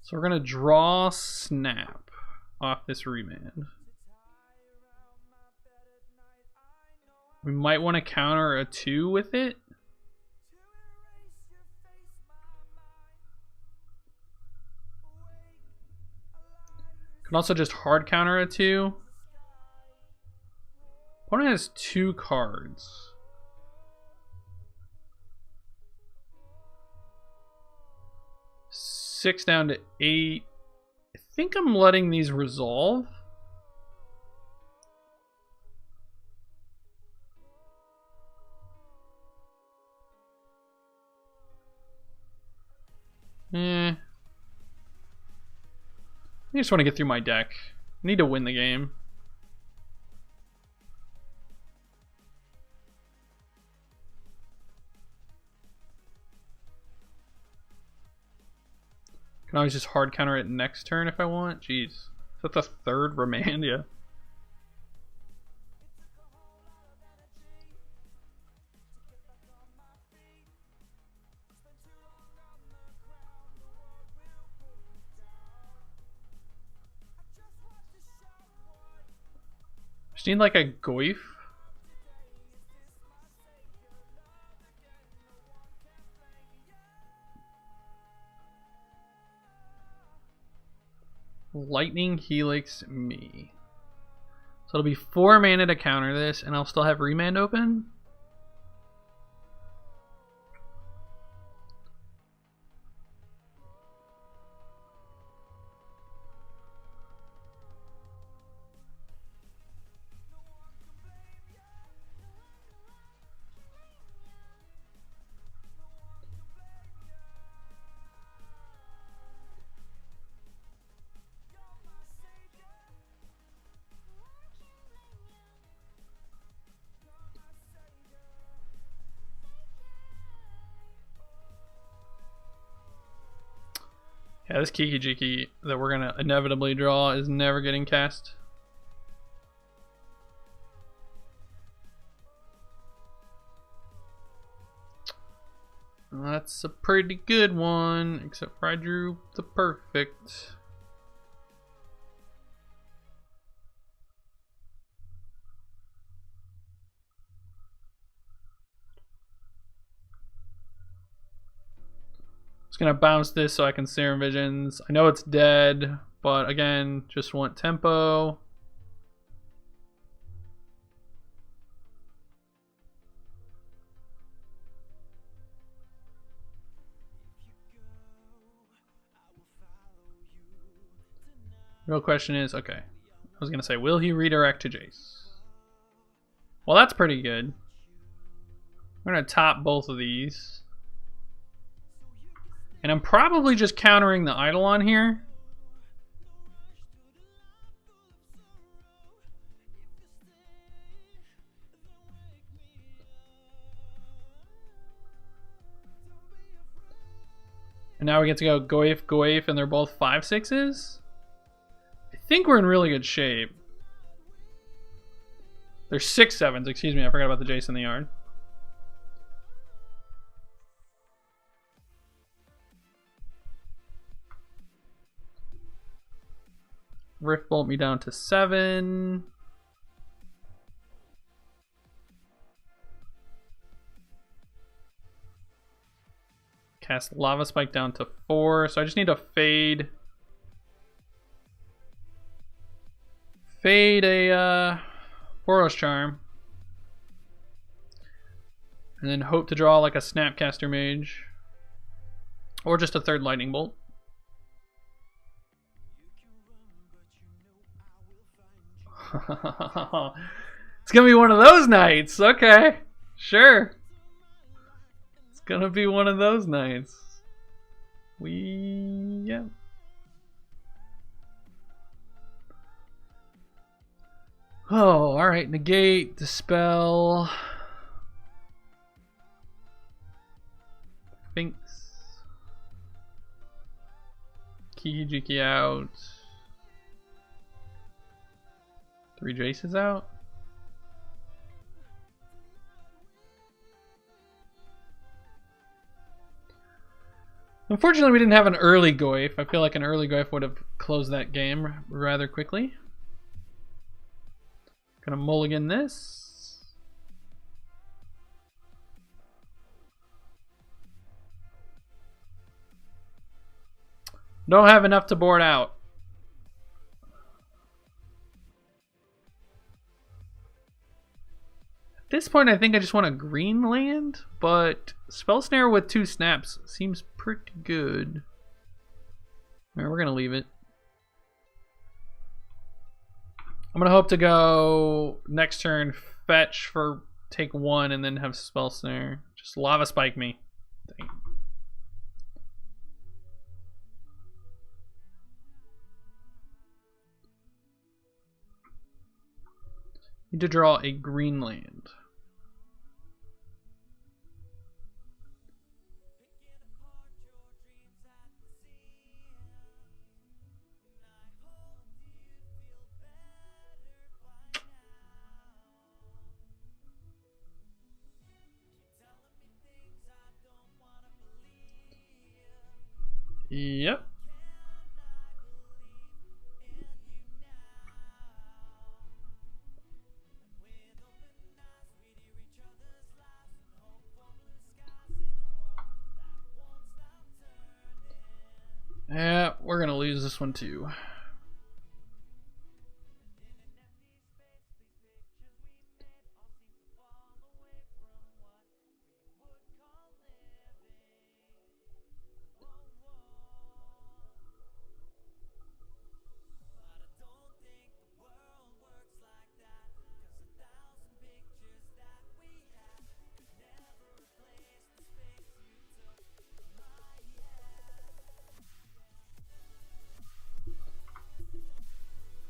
So we're gonna draw Snap off this remand. We might want to counter a 2 with it. Can also just hard counter a 2. Opponent has 2 cards. Six down to 8. I think I'm letting these resolve. I just want to get through my deck. I need to win the game. Can always just hard counter it next turn if I want. Jeez. Is that the third remand? Yeah. Just need like a Goif. Lightning Helix me. So it'll be 4 mana to counter this, and I'll still have remand open. Yeah, this Kiki Jiki that we're gonna inevitably draw is never getting cast. That's a pretty good one, except for I drew the perfect. gonna bounce this so I can Serum Visions. I know it's dead, but again, just want tempo. Real question is, okay, I was gonna say, will he redirect to Jace? Well, that's pretty good. We're gonna top both of these. And I'm probably just countering the Eidolon here. And now we get to go Goif, Goif, and they're both 5/6s. I think we're in really good shape. They're 6/7s, excuse me, I forgot about the Jace in the yard. Rift Bolt me down to 7. Cast Lava Spike down to 4. So I just need to fade a Boros Charm. And then hope to draw like a Snapcaster Mage. Or just a 3rd Lightning Bolt. It's gonna be one of those nights. Okay, sure. It's gonna be one of those nights. Yeah. Oh, all right. Negate, dispel, Sphinx, Kiki out. 3 Jaces out. Unfortunately, we didn't have an early Goif. I feel like an early Goif would have closed that game rather quickly. Gonna mulligan this. Don't have enough to board out. At this point, I think I just want a green land, but Spell Snare with 2 snaps seems pretty good. Alright, we're gonna leave it. I'm gonna hope to go next turn fetch for take 1 and then have Spell Snare. Just Lava Spike me. Dang. Need to draw a green land. Yep. Yeah, we're gonna lose this one too.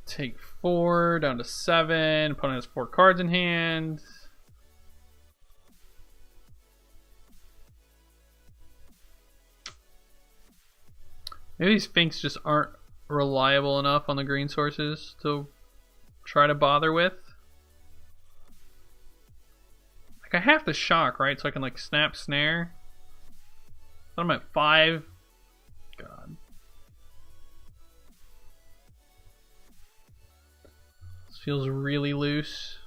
Take 4 down to 7. Opponent has 4 cards in hand. Maybe these Sphinx just aren't reliable enough on the green sources to try to bother with. Like, I have to shock, right? So I can like snap snare. But I'm at 5. God. Feels really loose.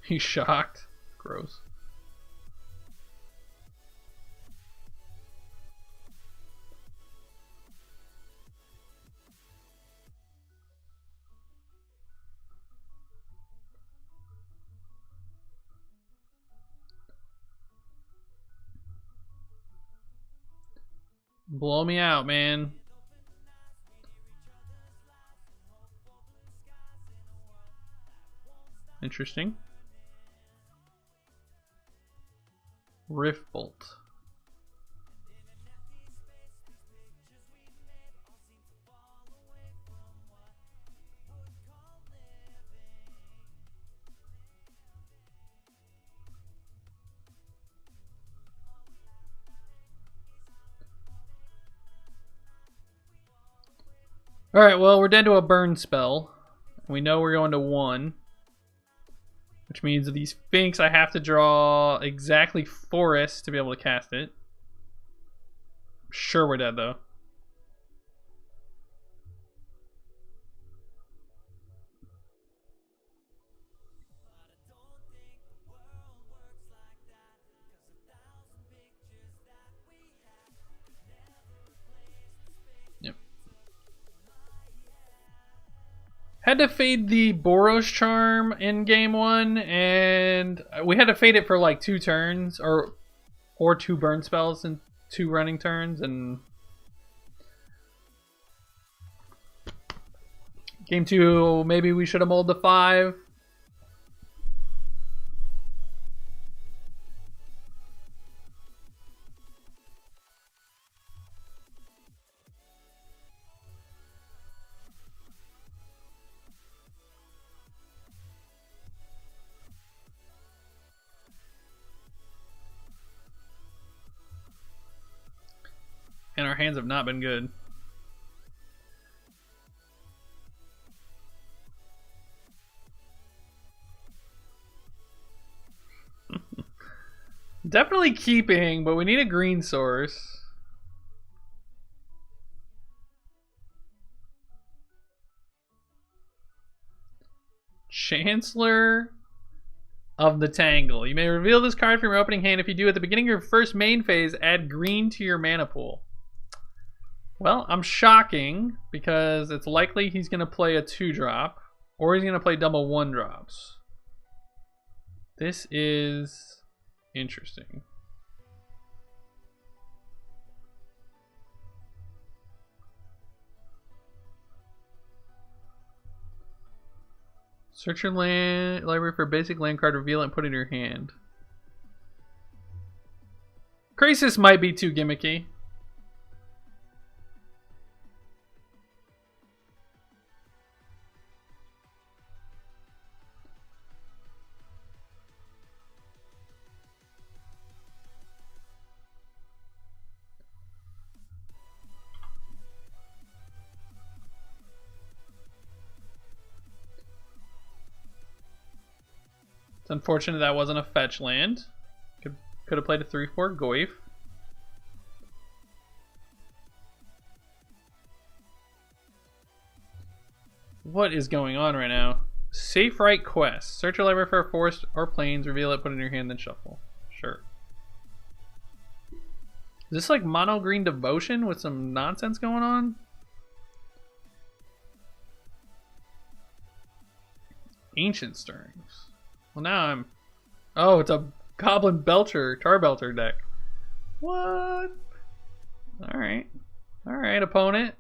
He's shocked. Gross. Blow me out, man. Interesting. Rift Bolt. Alright, well, we're down to a burn spell. We know we're going to 1. Which means that these Finks, I have to draw exactly Forest to be able to cast it. Sure we're dead, though. Yep. Had to fade the Boros Charm in game 1, and we had to fade it for like 2 turns, or 2 burn spells in 2 running turns, and game 2 maybe we should have mulled the 5. And our hands have not been good. Definitely keeping, but we need a green source. Chancellor of the Tangle. You may reveal this card from your opening hand. If you do, at the beginning of your first main phase, add green to your mana pool. Well, I'm shocking because it's likely he's going to play a 2-drop, or he's going to play double 1-drops. This is interesting. Search your land library for a basic land card, reveal it, and put it in your hand. Krasis might be too gimmicky. It's unfortunate that wasn't a fetch land. Could have played a 3/4 Goyf. What is going on right now? Safe Right Quest. Search your library for a forest or plains, reveal it, put it in your hand, then shuffle. Sure. Is this like mono green devotion with some nonsense going on? Ancient Stirrings. Well, now I'm... Oh, it's a Goblin Belcher, Tarbelter deck. What? Alright. Alright, opponent.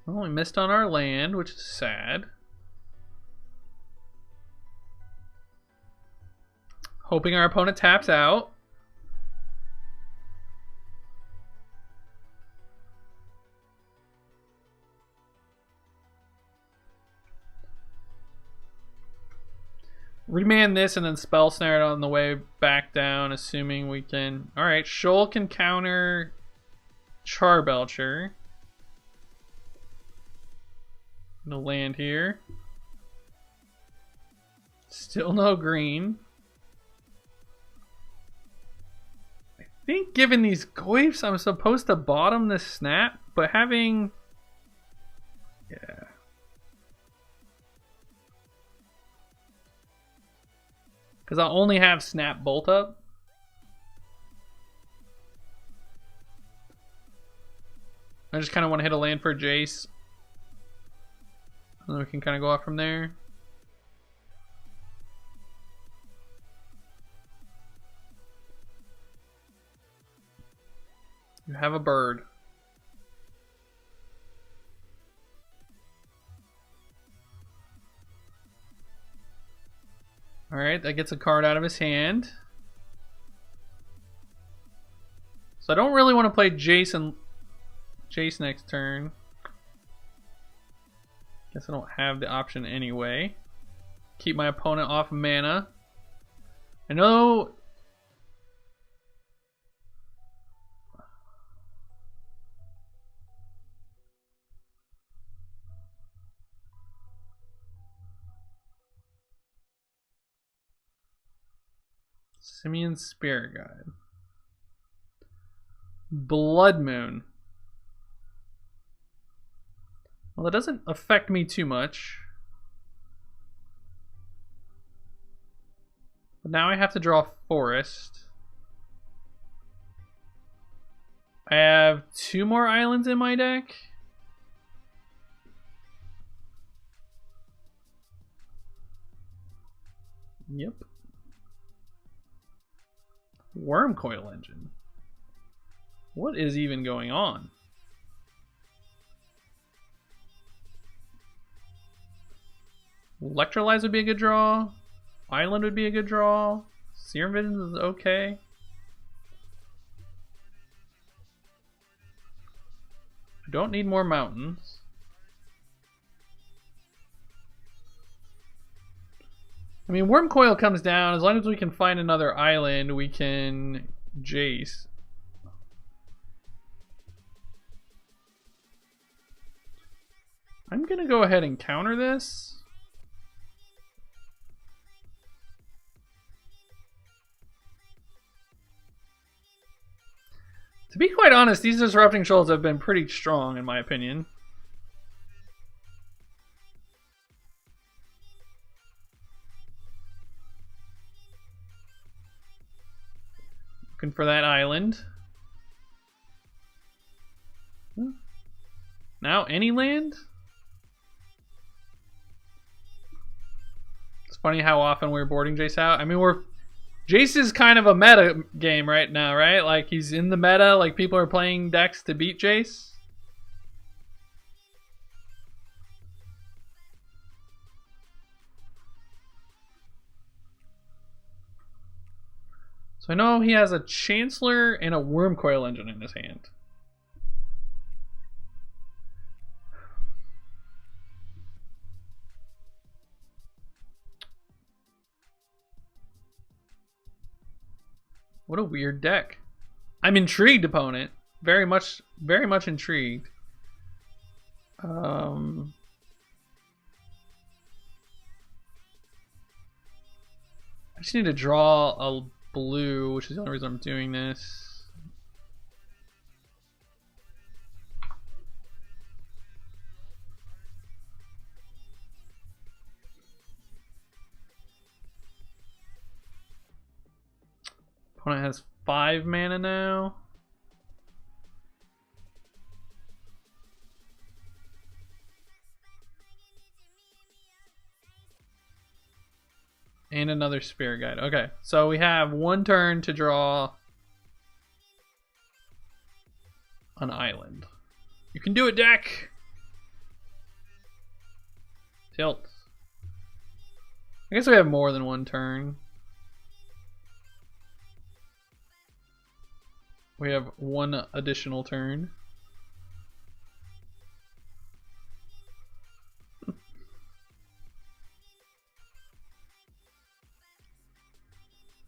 Well, we missed on our land, which is sad. Hoping our opponent taps out. Remand this and then spell snare it on the way back down, assuming we can. Alright, Shoal can counter Charbelcher. No land here. Still no green. I think given these Goyfs, I'm supposed to bottom this snap, but having... Yeah. Because I'll only have snap bolt up. I just kind of want to hit a land for Jace. And then we can kind of go off from there. You have a bird. Alright, that gets a card out of his hand. So I don't really want to play Jace next turn. Guess I don't have the option anyway. Keep my opponent off mana. I know... Simeon's Spirit Guide. Blood Moon. Well, that doesn't affect me too much. But now I have to draw Forest. I have 2 more islands in my deck. Yep. Wormcoil Engine. What is even going on? Electrolyze would be a good draw. Island would be a good draw. Serum Visions is okay. I don't need more mountains. I mean, Wormcoil comes down. As long as we can find another island, we can Jace. I'm gonna go ahead and counter this. To be quite honest, these Disrupting Shoals have been pretty strong in my opinion. Looking for that island. Now any land? It's funny how often we're boarding Jace out. I mean, Jace is kind of a meta game right now, right? Like, he's in the meta, like people are playing decks to beat Jace. So I know he has a Chancellor and a Wormcoil Engine in his hand. What a weird deck. I'm intrigued, opponent. Very much intrigued. I just need to draw a blue, which is the only reason I'm doing this. Opponent has 5 mana now. And another Spirit Guide. Okay, so we have 1 turn to draw an island. You can do it, deck! Tilt. I guess we have more than 1 turn. We have 1 additional turn.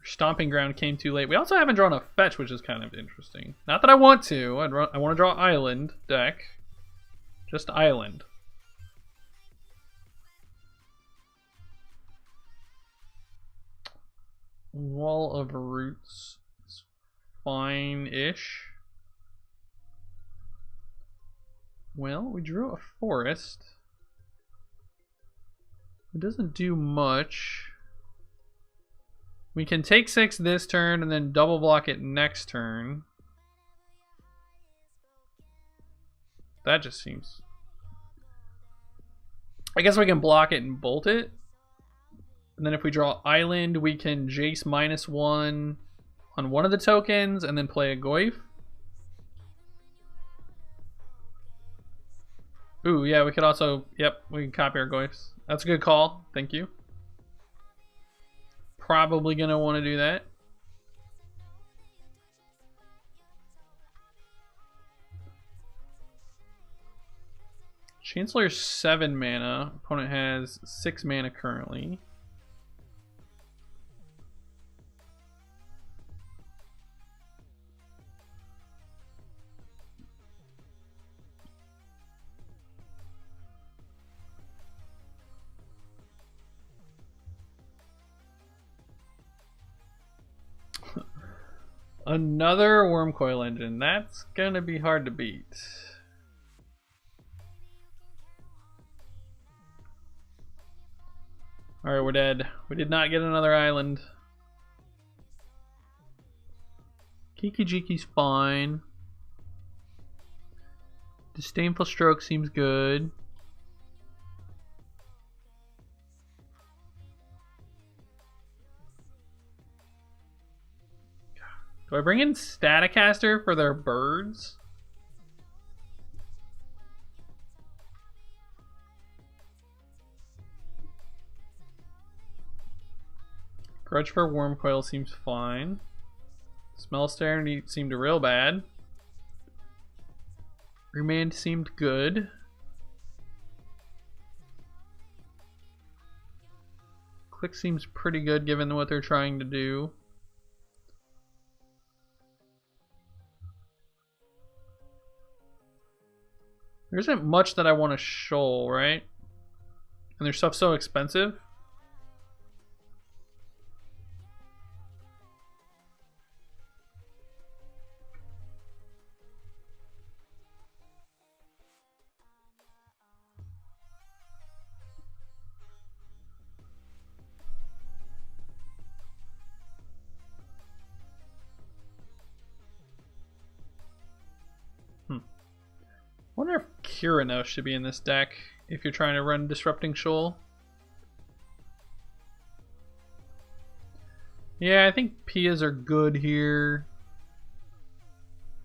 Stomping Ground came too late. We also haven't drawn a fetch, which is kind of interesting. Not that I want to. I want to draw island deck. Just island. Wall of Roots is fine-ish. Well, we drew a forest. It doesn't do much. We can take 6 this turn and then double block it next turn. That just seems... I guess we can block it and bolt it. And then if we draw island, we can Jace -1 on one of the tokens and then play a Goyf. Ooh, yeah, we could also, yep, we can copy our glyphs. That's a good call. Thank you. Probably gonna want to do that. Chancellor's 7 mana. Opponent has 6 mana currently. Another Wormcoil Engine. That's gonna be hard to beat. Alright, we're dead. We did not get another island. Kiki-Jiki's fine. Disdainful Stroke seems good. Do I bring in Staticaster for their birds? Grudge for Wormcoil seems fine. Smell Stare seemed real bad. Remand seemed good. Click seems pretty good given what they're trying to do. There isn't much that I want to shoal, right? And their stuff's so expensive. I wonder if Kyrano should be in this deck if you're trying to run Disrupting Shoal. Yeah, I think Pias are good here.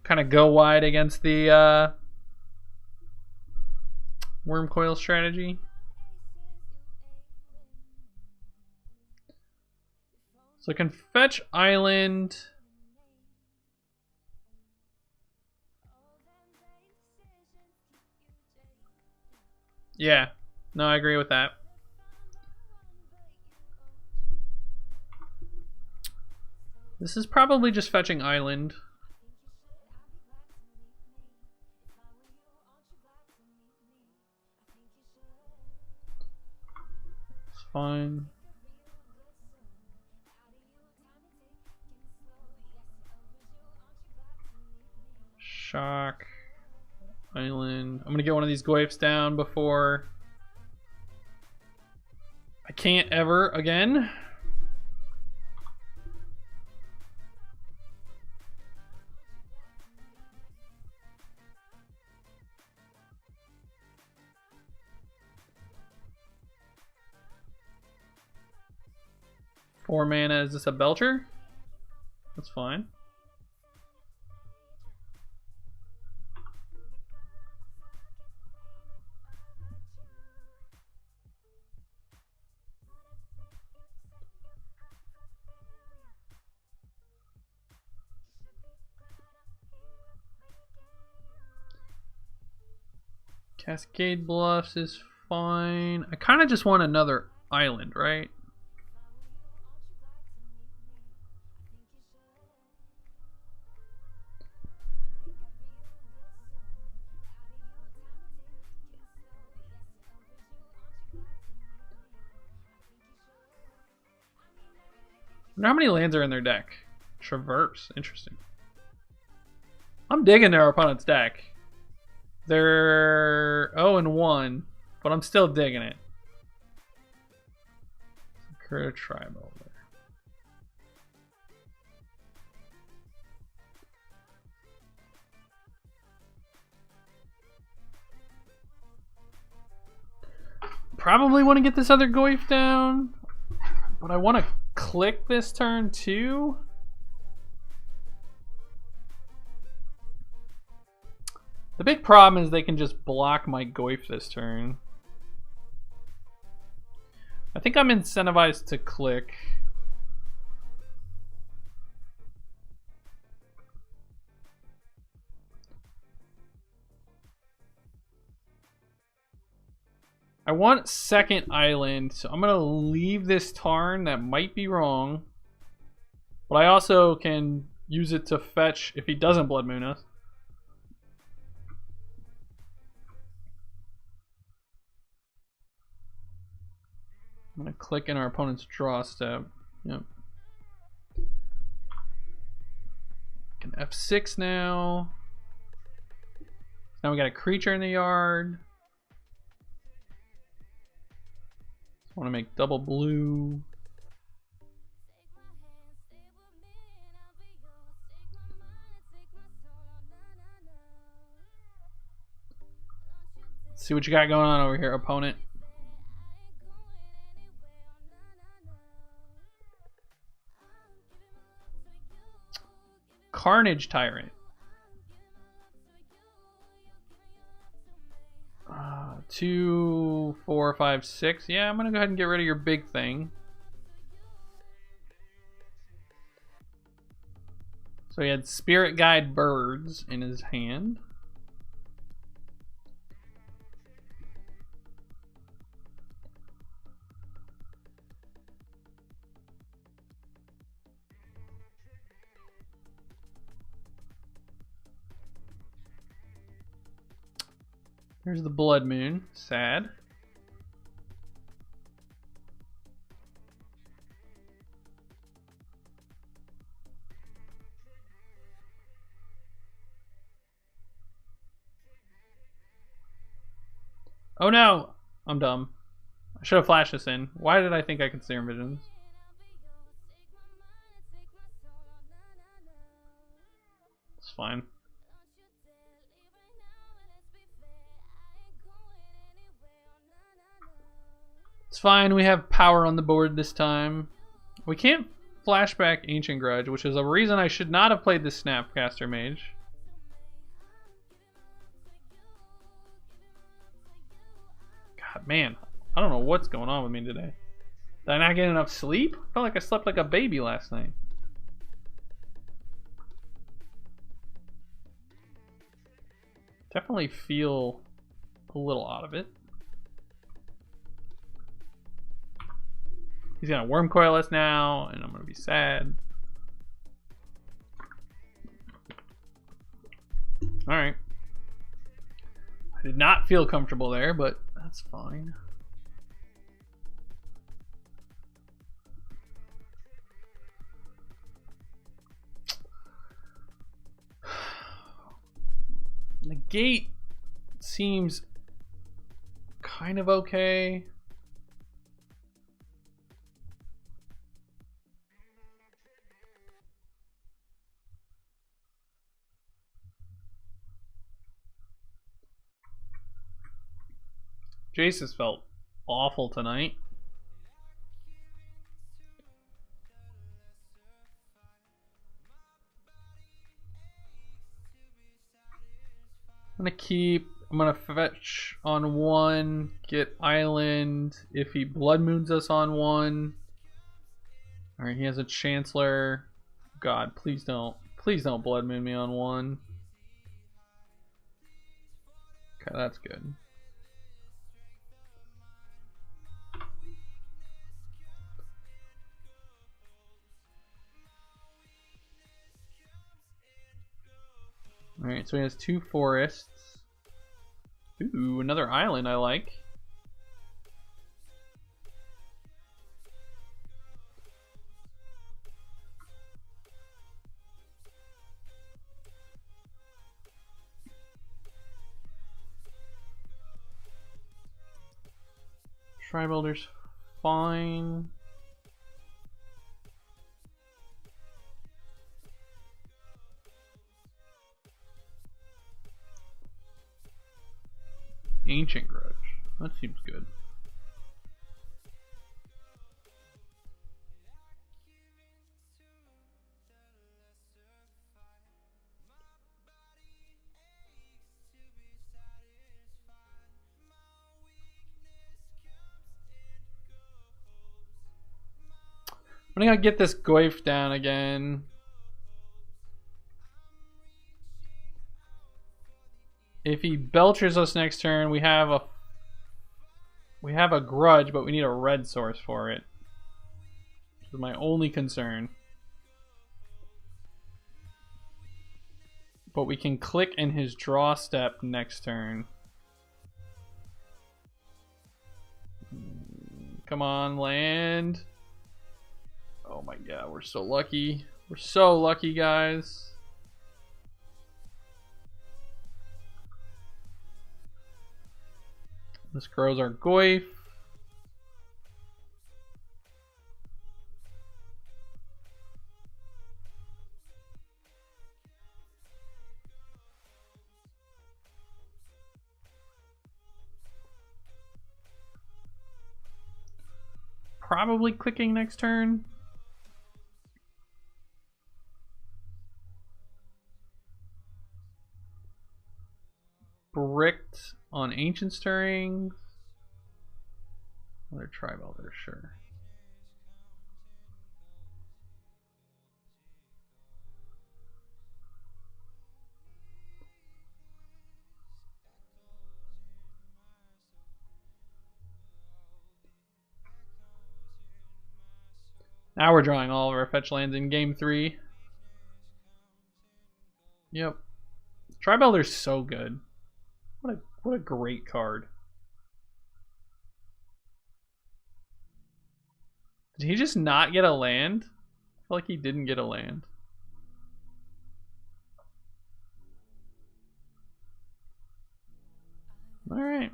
Kind of go wide against the Wormcoil strategy. So I can fetch Island. Yeah, no, I agree with that. This is probably just fetching Island. It's fine. Shock. Island. I'm gonna get one of these Goyfs down before I can't ever again. Four mana. Is this a Belcher? That's fine. Cascade Bluffs is fine. I kind of just want another island, right? I wonder how many lands are in their deck. Traverse. Interesting. I'm digging their opponent's deck. They're 0-1, but I'm still digging it. Sakura Tribal there. Probably want to get this other Goyf down, but I want to click this turn too. The big problem is they can just block my Goyf this turn. I think I'm incentivized to click. I want second island, so I'm going to leave this Tarn. That might be wrong. But I also can use it to fetch if he doesn't Blood Moon us. I'm going to click in our opponent's draw step. Yep. Can F6 now. Now we got a creature in the yard. I want to make double blue. Let's see what you got going on over here, opponent. Carnage Tyrant. 2, 4, 5, 6. Yeah, I'm gonna go ahead and get rid of your big thing. So he had Spirit Guide Birds in his hand. There's the Blood Moon. Sad. Oh no! I'm dumb. I should have flashed this in. Why did I think I could Serum Visions? It's fine. It's fine, we have power on the board this time. We can't flashback Ancient Grudge, which is a reason I should not have played this Snapcaster Mage. God, man, I don't know what's going on with me today. Did I not get enough sleep? I felt like I slept like a baby last night. Definitely feel a little out of it. He's gonna Worm Coil us now, and I'm gonna be sad. Alright. I did not feel comfortable there, but that's fine. The gate seems kind of okay. Jace has felt awful tonight. I'm gonna fetch on 1, get Island if he Blood Moons us on 1. Alright, he has a Chancellor. God, please don't. Please don't Blood Moon me on 1. Okay, that's good. Alright, so he has 2 forests. Ooh, another island I like. Tri-Builder's fine. Ancient Grudge. That seems good. I'm gonna get this Goif down again. If he belchers us next turn, we have a grudge, but we need a red source for it. This is my only concern. But we can click in his draw step next turn. Come on, land. Oh my god, we're so lucky. We're so lucky, guys. This grows our Goif. Probably clicking next turn. Bricked on Ancient Stirrings. Another Tribe Elder, sure. Now we're drawing all of our fetch lands in game 3. Yep. Tribe Elder's so good. What a great card. Did he just not get a land? I feel like he didn't get a land. Alright.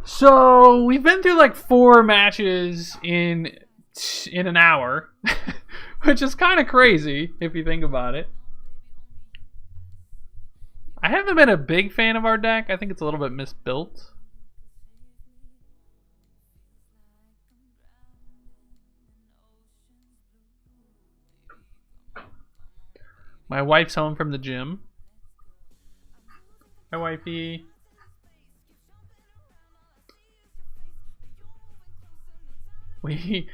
So we've been through like 4 matches in an hour, which is kind of crazy if you think about it. I haven't been a big fan of our deck. I think it's a little bit misbuilt. My wife's home from the gym. Hi, wifey. We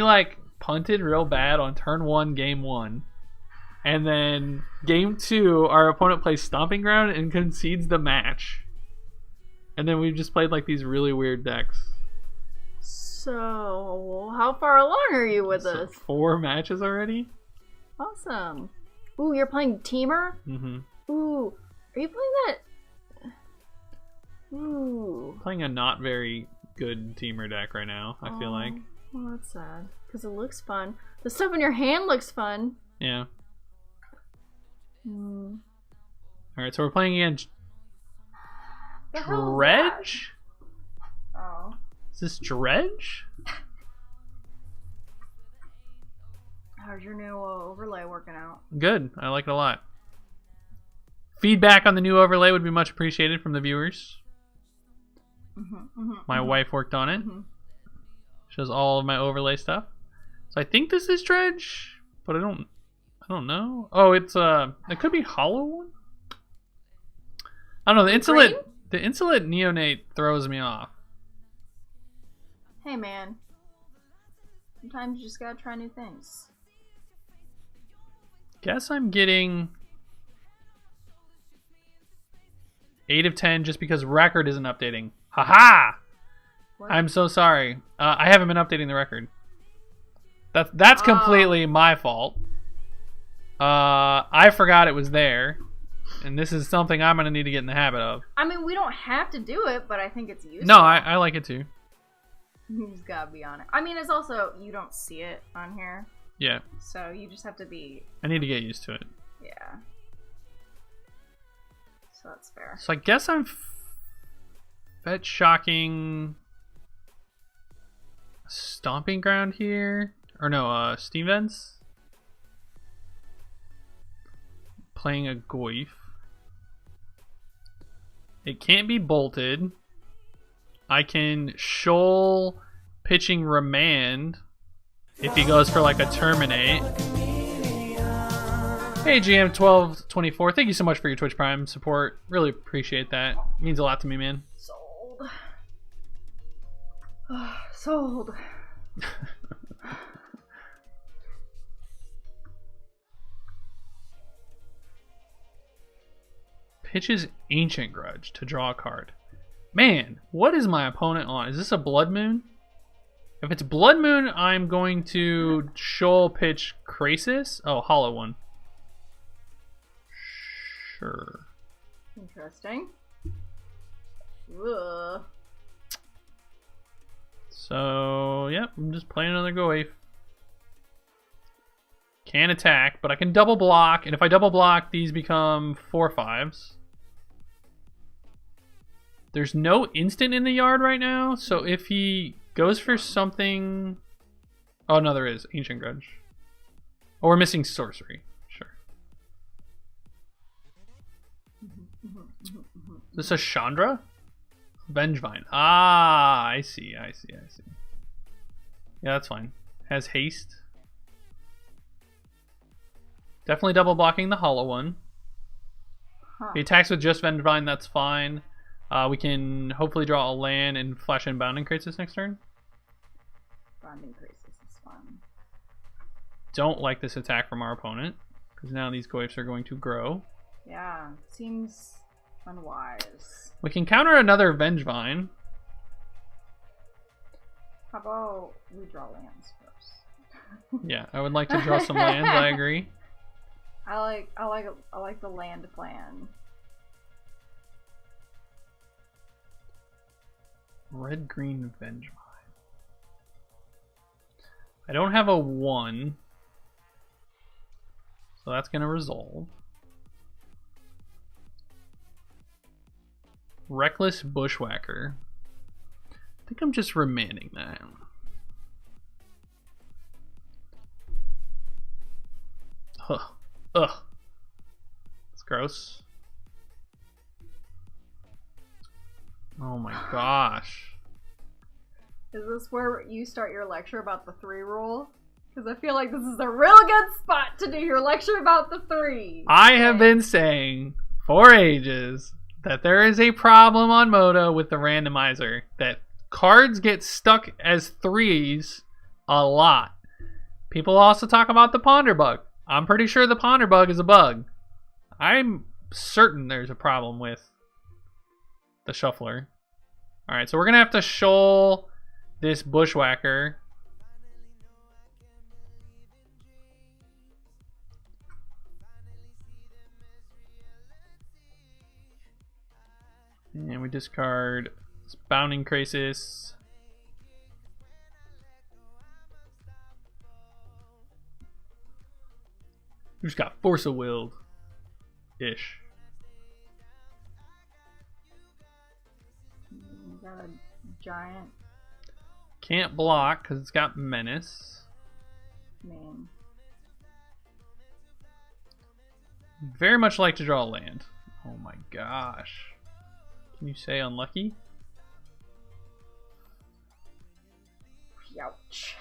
like punted real bad on turn 1, game 1. And then game 2, our opponent plays Stomping Ground and concedes the match. And then we've just played like these really weird decks. So, how far along are you with this? 4 matches already? Awesome. Ooh, you're playing Temur? Mm-hmm. Ooh, are you playing that? Ooh. Playing a not very good Temur deck right now, I feel like. Well, that's sad. Because it looks fun. The stuff in your hand looks fun. Yeah. Alright, so we're playing against Dredge? Oh. Is this Dredge? How's your new overlay working out? Good. I like it a lot. Feedback on the new overlay would be much appreciated from the viewers. My wife worked on it. Shows all of my overlay stuff. So I think this is Dredge, but I don't know. Oh, it's it could be Hollow One. I don't know. The insolent neonate throws me off. Hey man, sometimes you just gotta try new things. Guess I'm getting 8 of 10 just because record isn't updating. Haha! What? I'm so sorry. I haven't been updating the record. That's completely my fault. I forgot it was there, and this is something I'm gonna need to get in the habit of. I mean, we don't have to do it, but I think it's useful. No, I like it too. You just gotta be on it. I mean, it's also, you don't see it on here. Yeah. So you just have to be... I need to get used to it. Yeah. So that's fair. So I guess I'm fetch shocking Stomping Ground here. Or no, Steam Vents. Playing a Goif. It can't be bolted. I can shoal pitching Remand if he goes for like a Terminate. Hey GM1224, thank you so much for your Twitch Prime support. Really appreciate that. It means a lot to me, man. Sold. Sold. Pitches Ancient Grudge to draw a card. Man, what is my opponent on? Is this a Blood Moon? If it's Blood Moon, I'm going to Shoal pitch Krasis. Oh, hollow one. Sure. Interesting. Ugh. So, yep, I'm just playing another Goif. Can't attack, but I can double block, and if I double block, these become 4/5s. There's no instant in the yard right now, so if he goes for something... Oh, no, there is. Ancient Grudge. Oh, we're missing sorcery. Sure. Is this a Chandra? Vengevine. Ah, I see. Yeah, that's fine. Has haste. Definitely double blocking the hollow one. If he attacks with just Vengevine, that's fine. We can hopefully draw a land and flash in Bounding Crisis next turn. Bounding Crisis is fun. Don't like this attack from our opponent, because now these Goifs are going to grow. Yeah, seems unwise. We can counter another Vengevine. How about we draw lands first? Yeah, I would like to draw some lands, I agree. I like the land plan. Red-green Vengevine. I don't have a 1. So that's going to resolve. Reckless Bushwhacker. I think I'm just remanding that. Ugh. Ugh. It's gross. Oh my gosh. Is this where you start your lecture about the 3 rule? Because I feel like this is a real good spot to do your lecture about the 3. I have been saying for ages that there is a problem on Moto with the randomizer. That cards get stuck as 3s a lot. People also talk about the ponder bug. I'm pretty sure the ponder bug is a bug. I'm certain there's a problem with the shuffler. Alright, so we're going to have to shoal this Bushwhacker. And we discard this Bounding Crisis. We just got Force of Will ish. Got a giant Can't block because it's got Menace. man. Very much like to draw a land. Oh my gosh. Can you say unlucky? Ouch.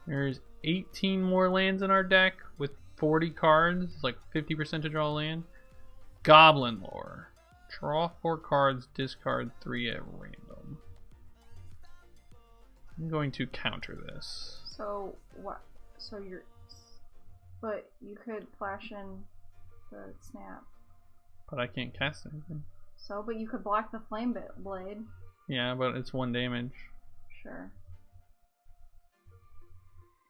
There's 18 more lands in our deck with 40 cards. It's like 50% to draw a land. Goblin Lore. Draw 4 cards, discard 3 at random. I'm going to counter this. So what? So you're, but you could flash in the snap. But I can't cast anything. So, but you could block the flame blade. Yeah, but it's 1 damage. Sure.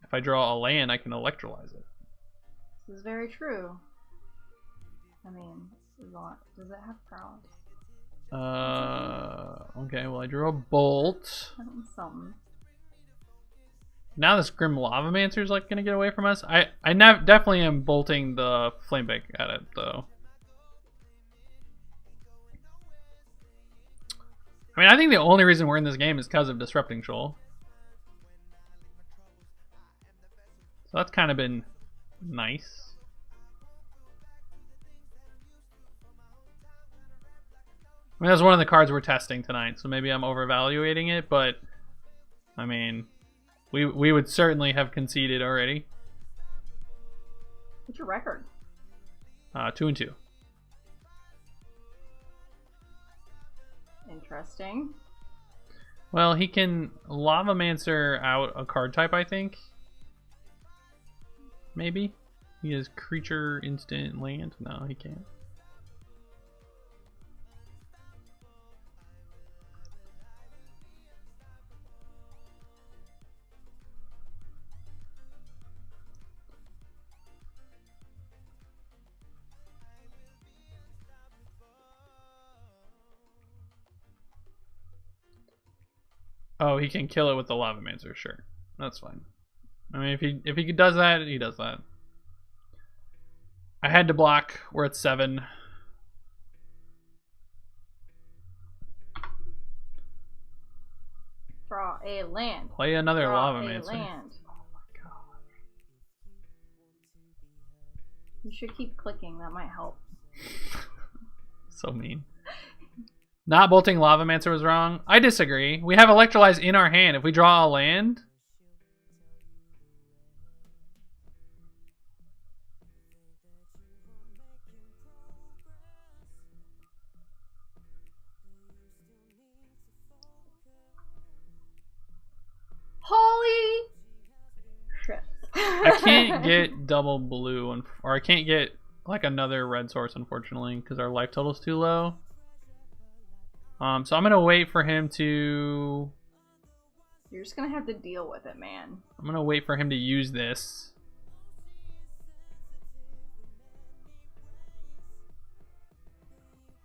If I draw a land, I can electrolyze it. This is very true. I mean, does it have prowess? Okay, well I drew a bolt. Something. Now this Grim Lavamancer is like gonna get away from us. I definitely am bolting the Flamebank at it though. I mean, I think the only reason we're in this game is because of Disrupting Shoal. So that's kind of been nice. I mean, that's one of the cards we're testing tonight, so maybe I'm over-evaluating it, but I mean, we would certainly have conceded already. What's your record? 2-2. Interesting. Well, he can Lavamancer out a card type, I think. Maybe. He has creature, instant, land. No, he can't. Oh, he can kill it with the Lavamancer, sure. That's fine. I mean, if he does that, he does that. I had to block. We're at 7. Draw a land. Play another Draw Lavamancer. a land. Oh my god. You should keep clicking. That might help. So mean. Not bolting Lavamancer was wrong. I disagree. We have Electrolyze in our hand. If we draw a land... Holy shit. I can't get double blue, or I can't get like another red source, unfortunately, because our life total is too low. So I'm gonna wait for him to. You're just gonna have to deal with it, man. I'm gonna wait for him to use this.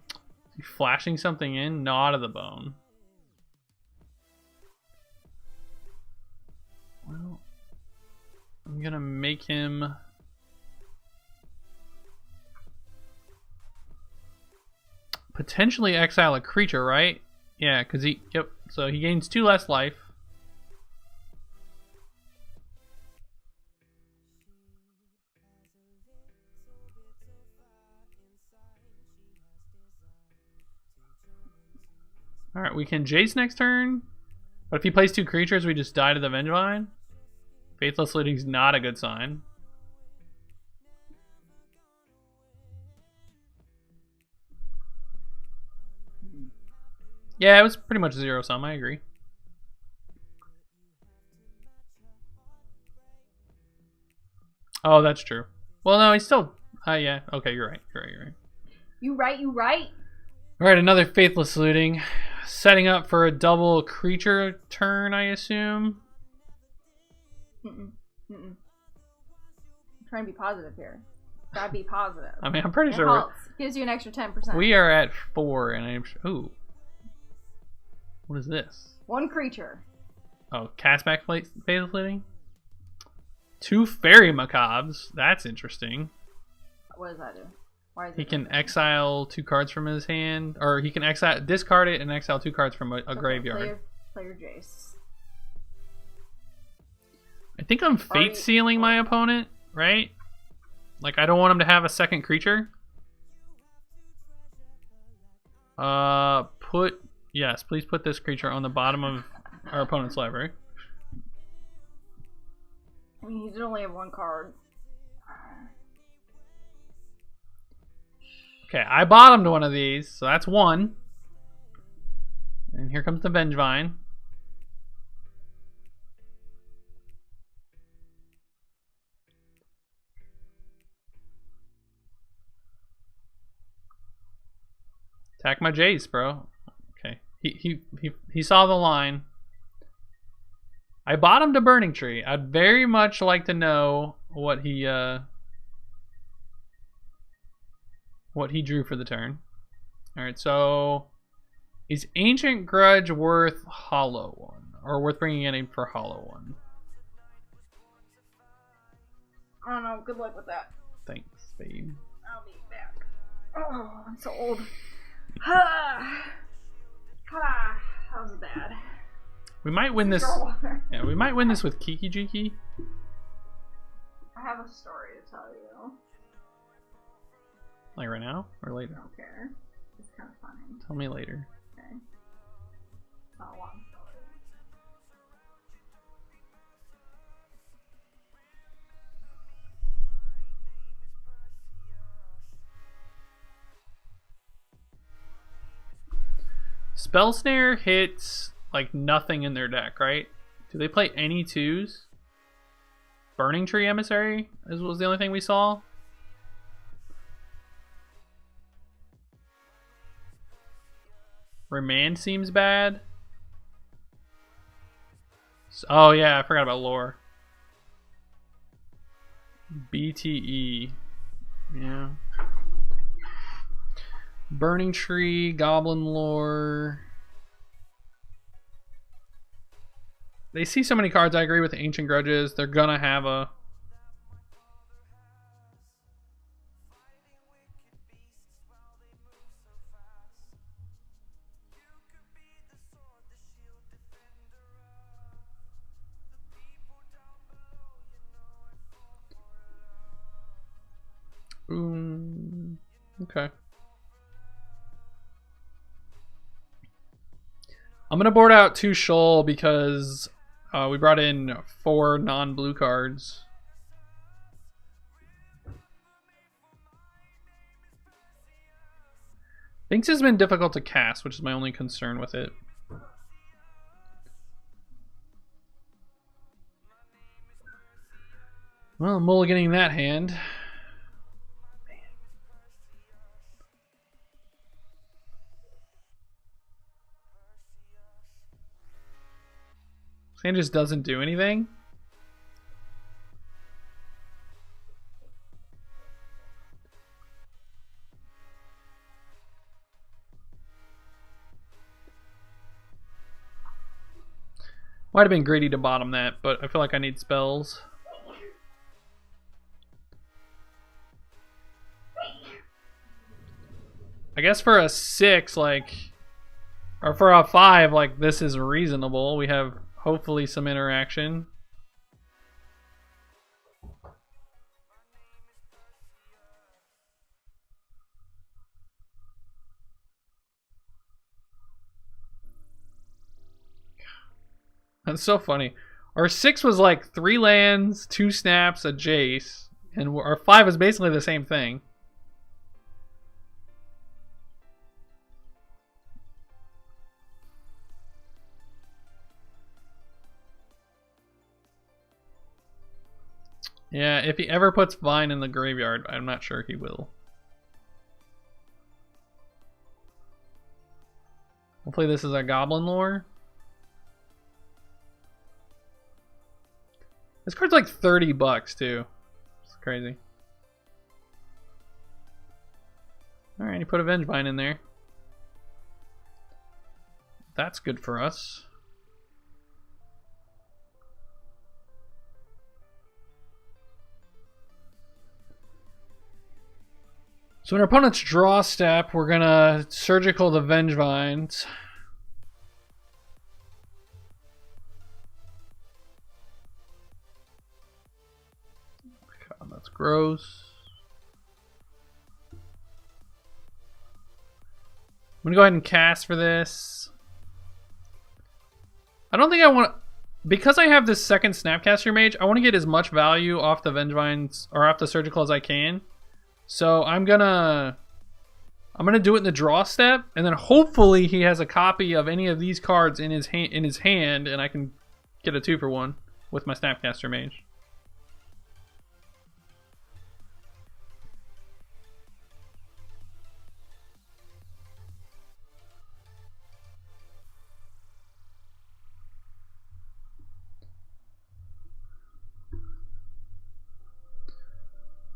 Is he flashing something in? No, out of the bone. Well, I'm gonna make him. Potentially exile a creature, right? Yeah, because he... Yep, so he gains 2 less life. Alright, we can Jace next turn. But if he plays 2 creatures, we just die to the Vengevine. Faithless Looting's not a good sign. Yeah, it was pretty much 0-sum, I agree. Oh, that's true. Well, no, he's still... yeah, okay, you're right. You right. Alright, another Faithless Looting. Setting up for a double creature turn, I assume. I'm trying to be positive here. Gotta be positive. I mean, I'm pretty It sure helps. Gives you an extra 10%. we are at 4, and I'm... Ooh. What is this? 1 creature. Oh, Castback Faithless Looting? 2 Fairy Macabres. That's interesting. What does that do? Why is He it can exile 2 cards from his hand, or he can discard it and exile 2 cards from a okay, graveyard. Play your Jace. I think I'm fate sealing my opponent, right? Like, I don't want him to have a second creature. Yes, please put this creature on the bottom of our opponent's library. I mean, he did only have 1 card. Okay, I bottomed one of these, so that's 1. And here comes the Vengevine. Attack my Jace, bro. Okay, he saw the line. I bottomed a Burning Tree. I'd very much like to know what he drew for the turn. All right, so is Ancient Grudge worth Hollow One, or worth bringing in for Hollow One? I don't know. Good luck with that. Thanks, babe. I'll be back. Oh, I'm so old. That was bad. We might win this. Yeah, we might win this with Kiki Jiki. I have a story to tell you. Like right now or later? I don't care. It's kind of funny. Tell me later. Okay. It's not a long story. Spell Snare hits like nothing in their deck, right? Do they play any 2s? Burning Tree Emissary was the only thing we saw. Remand seems bad. Oh yeah, I forgot about lore. BTE. Yeah. Burning Tree, Goblin Lore. They see so many cards. I agree with Ancient Grudges. They're gonna have a... Okay. I'm gonna board out 2 Shoal because we brought in 4 non-blue cards. Binks has been difficult to cast, which is my only concern with it. Well, mulliganing that hand. This hand just doesn't do anything. Might have been greedy to bottom that, but I feel like I need spells. I guess for a 6, like, or for a 5, like, this is reasonable. We have hopefully some interaction. That's so funny. Our 6 was like 3 lands, 2 snaps, a Jace, and our 5 is basically the same thing. Yeah, if he ever puts Vine in the graveyard, I'm not sure he will. Hopefully this is a Goblin Lore. This card's like $30 too. It's crazy. Alright, he put a Vengevine in there. That's good for us. So in our opponent's draw step, we're gonna Surgical the Vengevines. God, that's gross. I'm gonna go ahead and cast for this. I don't think I want... Because I have this second Snapcaster Mage, I want to get as much value off the Vengevines, or off the Surgical as I can. So I'm gonna do it in the draw step, and then hopefully he has a copy of any of these cards in his hand, and I can get a 2-for-1 with my Snapcaster Mage.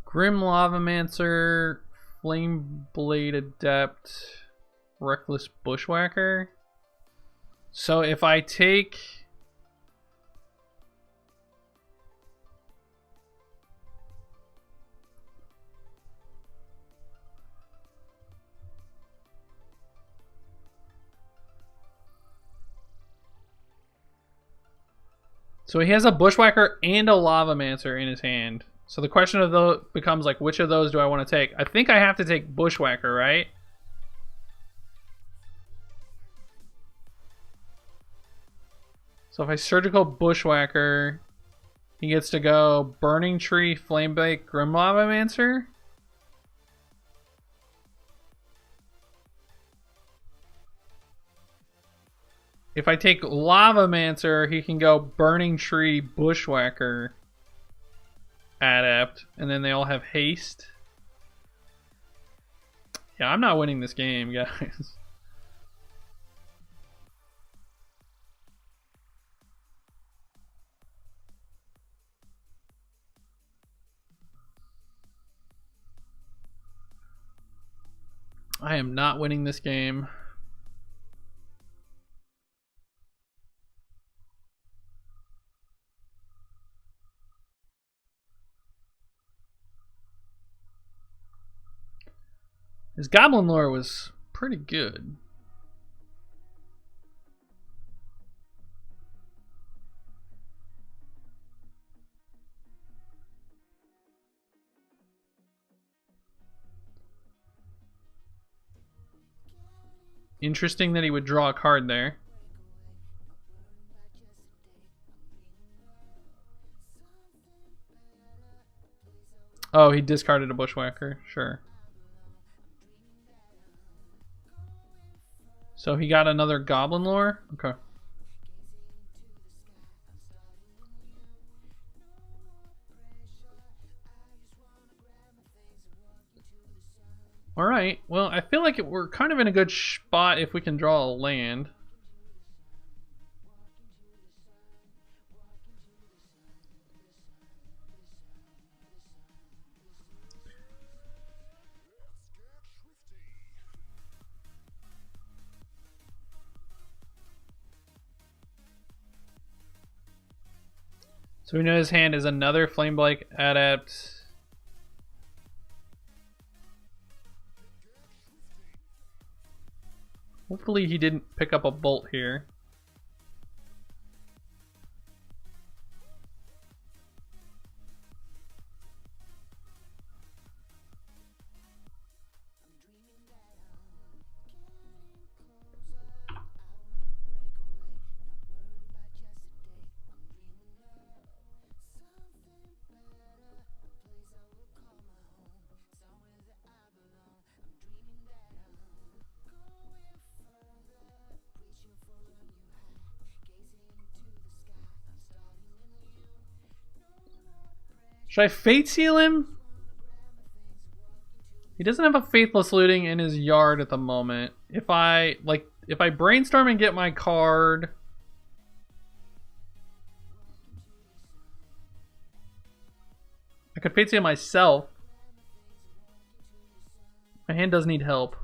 Grim Lavamancer, Flame Blade Adept, Reckless Bushwhacker. So if I take... So he has a Bushwhacker and a Lavamancer in his hand. So the question of those becomes like, which of those do I want to take? I think I have to take Bushwhacker, right? So if I Surgical Bushwhacker, he gets to go Burning Tree, Flamebake, Grim Lavamancer. if I take Lava Mancer, he can go Burning Tree, Bushwhacker, Adept, and then they all have haste. Yeah, I'm not winning this game, guys. I am not winning this game. His Goblin Lore was pretty good. Interesting that he would draw a card there. Oh, he discarded a Bushwhacker. Sure. So he got another Goblin Lore? Okay. Alright, well, I feel like we're kind of in a good spot if we can draw a land. So we know his hand is another Flameblight Adept. Hopefully he didn't pick up a Bolt here. Should I Fate Seal him? He doesn't have a Faithless Looting in his yard at the moment. If I brainstorm and get my card, I could Fate Seal myself. My hand does need help.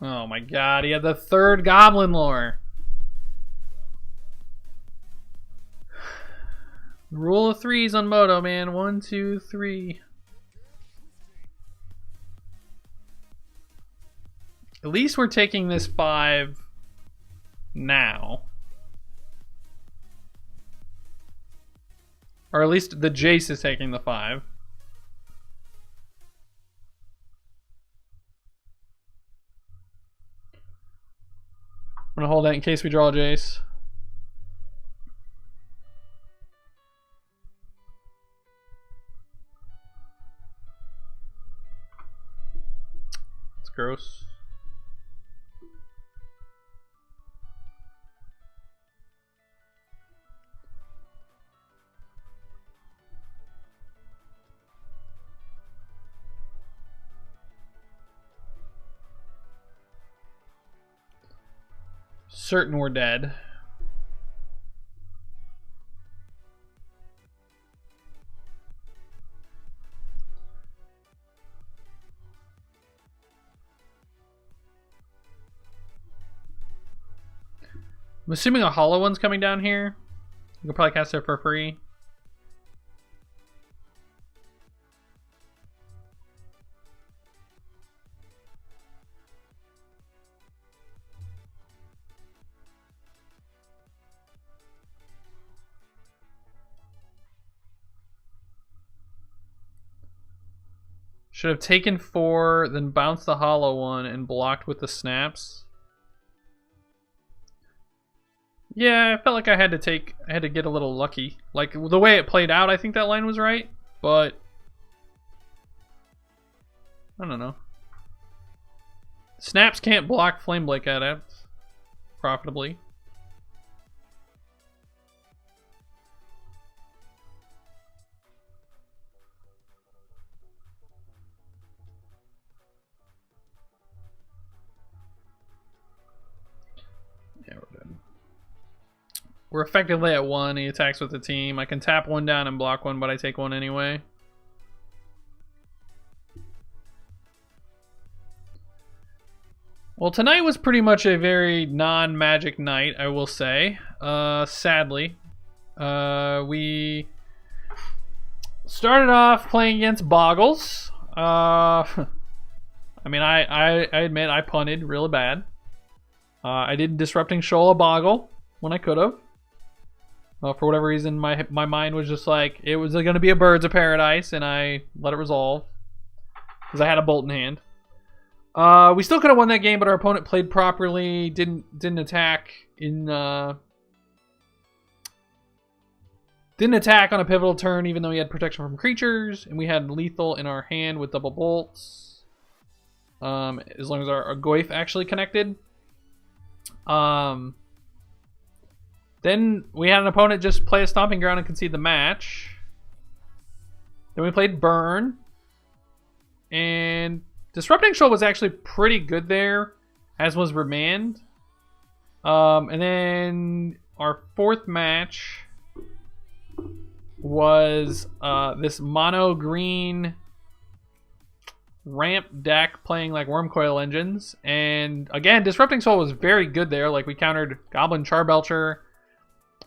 Oh my god, he had the third Goblin Lore. Rule of threes on Moto, man. 1, 2, 3. At least we're taking this 5 now. Or at least the Jace is taking the 5. I'm gonna hold that in case we draw a Jace. It's gross. Certain we're dead. I'm assuming a hollow one's coming down here. You can probably cast it for free. Should have taken 4, then bounced the hollow one and blocked with the snaps. Yeah, I felt like I had to get a little lucky. Like, the way it played out, I think that line was right, but I don't know. Snaps can't block Flame Blade Adepts profitably. Yeah, we're done. We're effectively at 1. He attacks with the team. I can tap 1 down and block 1, but I take 1 anyway. Well, tonight was pretty much a very non-magic night, I will say. Sadly. We started off playing against Boggles. I mean, I admit I punted really bad. I did Disrupting Shoal a Boggle when I could have. For whatever reason, my mind was just like, it was going to be a Birds of Paradise, and I let it resolve. Because I had a Bolt in hand. We still could have won that game, but our opponent played properly, didn't attack didn't attack on a pivotal turn, even though he had protection from creatures, and we had lethal in our hand with double bolts. As long as our Goyf actually connected. Then we had an opponent just play a Stomping Ground and concede the match. Then we played Burn. And Disrupting Shoal was actually pretty good there, as was Remand. And then our 4th match was this mono green ramp deck playing like Wormcoil Engines. And again, Disrupting Shoal was very good there. Like, we countered Goblin Charbelcher,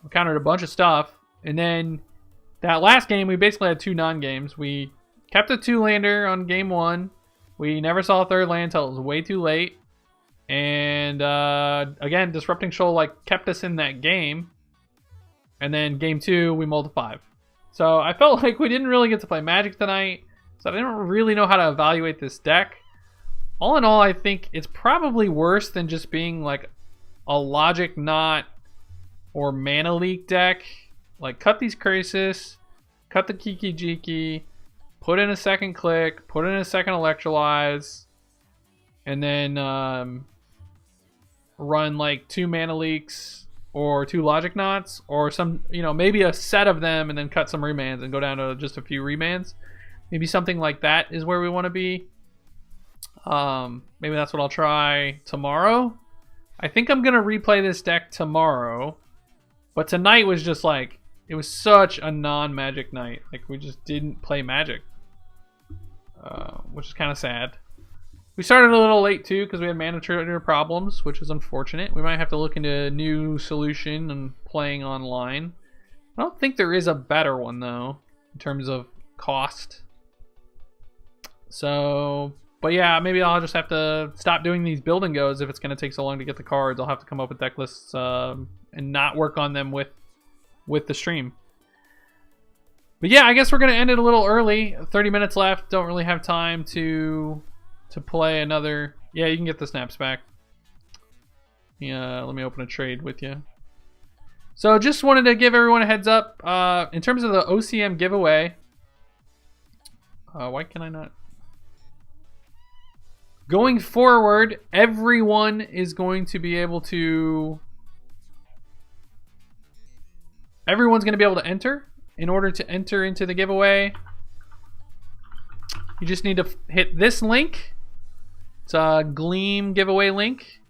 we countered a bunch of stuff. And then that last game, we basically had 2 non-games. We kept a 2-lander on game 1. We never saw a 3rd land until it was way too late. And again, Disrupting Shoal like kept us in that game. And then game 2, we mulled to 5. So I felt like we didn't really get to play Magic tonight. So I didn't really know how to evaluate this deck. All in all, I think it's probably worse than just being like a Logic Knot or Mana Leak deck. Like, cut these Crisis, cut the Kiki Jiki, put in a second Click, put in a second Electrolyze, and then run like 2 Mana Leaks or 2 Logic Knots, or some, maybe a set of them, and then cut some remands and go down to just a few remands. Maybe something like that is where we want to be. Maybe that's what I'll try tomorrow. I think I'm going to replay this deck tomorrow. But tonight was just like, it was such a non-Magic night. Like, we just didn't play Magic. Which is kind of sad. We started a little late too because we had mana trader problems, which is unfortunate. We might have to look into a new solution and playing online. I don't think there is a better one though, in terms of cost. So, but yeah, maybe I'll just have to stop doing these build and goes if it's going to take so long to get the cards. I'll have to come up with deck lists and not work on them with the stream. But yeah, I guess we're going to end it a little early. 30 minutes left. Don't really have time to play another. Yeah, you can get the snaps back. Yeah, let me open a trade with you. So just wanted to give everyone a heads up. In terms of the OCM giveaway. Why can I not? Going forward, everyone is going to be able to... Everyone's going to be able to enter. In order to enter into the giveaway, you just need to hit this link. It's a Gleam giveaway link.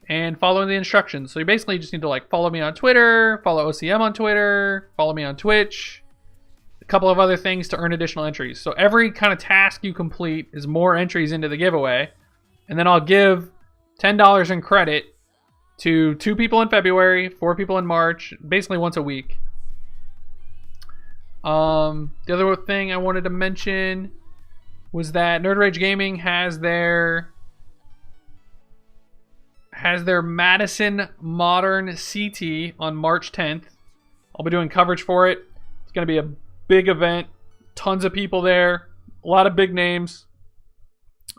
And follow the instructions. So you basically just need to like follow me on Twitter, follow OCM on Twitter, follow me on Twitch. A couple of other things to earn additional entries. So every kind of task you complete is more entries into the giveaway. And then I'll give $10 in credit to 2 people in February, 4 people in March, basically once a week. The other thing I wanted to mention was that Nerd Rage Gaming has their Madison Modern CT on March 10th. I'll be doing coverage for it. It's going to be a big event. Tons of people there. A lot of big names.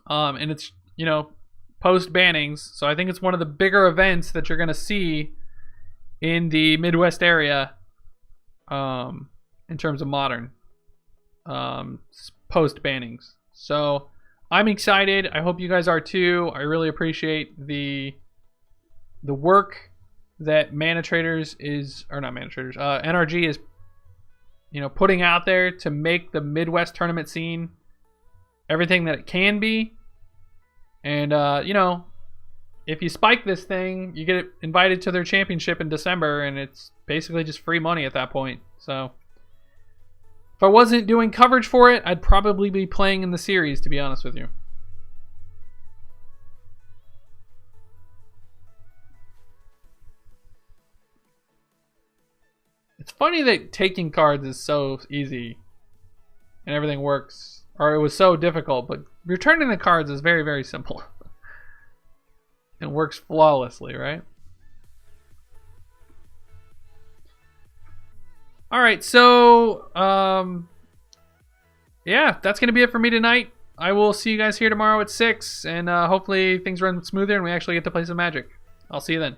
And it's, you know, post bannings. So I think it's one of the bigger events that you're going to see in the Midwest area in terms of modern post bannings. So I'm excited. I hope you guys are too. I really appreciate the work that Mana Traders is, or not Mana Traders, NRG is, you know, putting out there to make the Midwest tournament scene everything that it can be. And you know, if you spike this thing, you get invited to their championship in December, and it's basically just free money at that point. So if I wasn't doing coverage for it, I'd probably be playing in the series, to be honest with you. It's funny that taking cards is so easy and everything works, or it was so difficult, but returning the cards is very, very simple. It works flawlessly, right? All right, so yeah, that's gonna be it for me tonight. I will see you guys here tomorrow at 6, and hopefully things run smoother and we actually get to play some Magic. I'll see you then.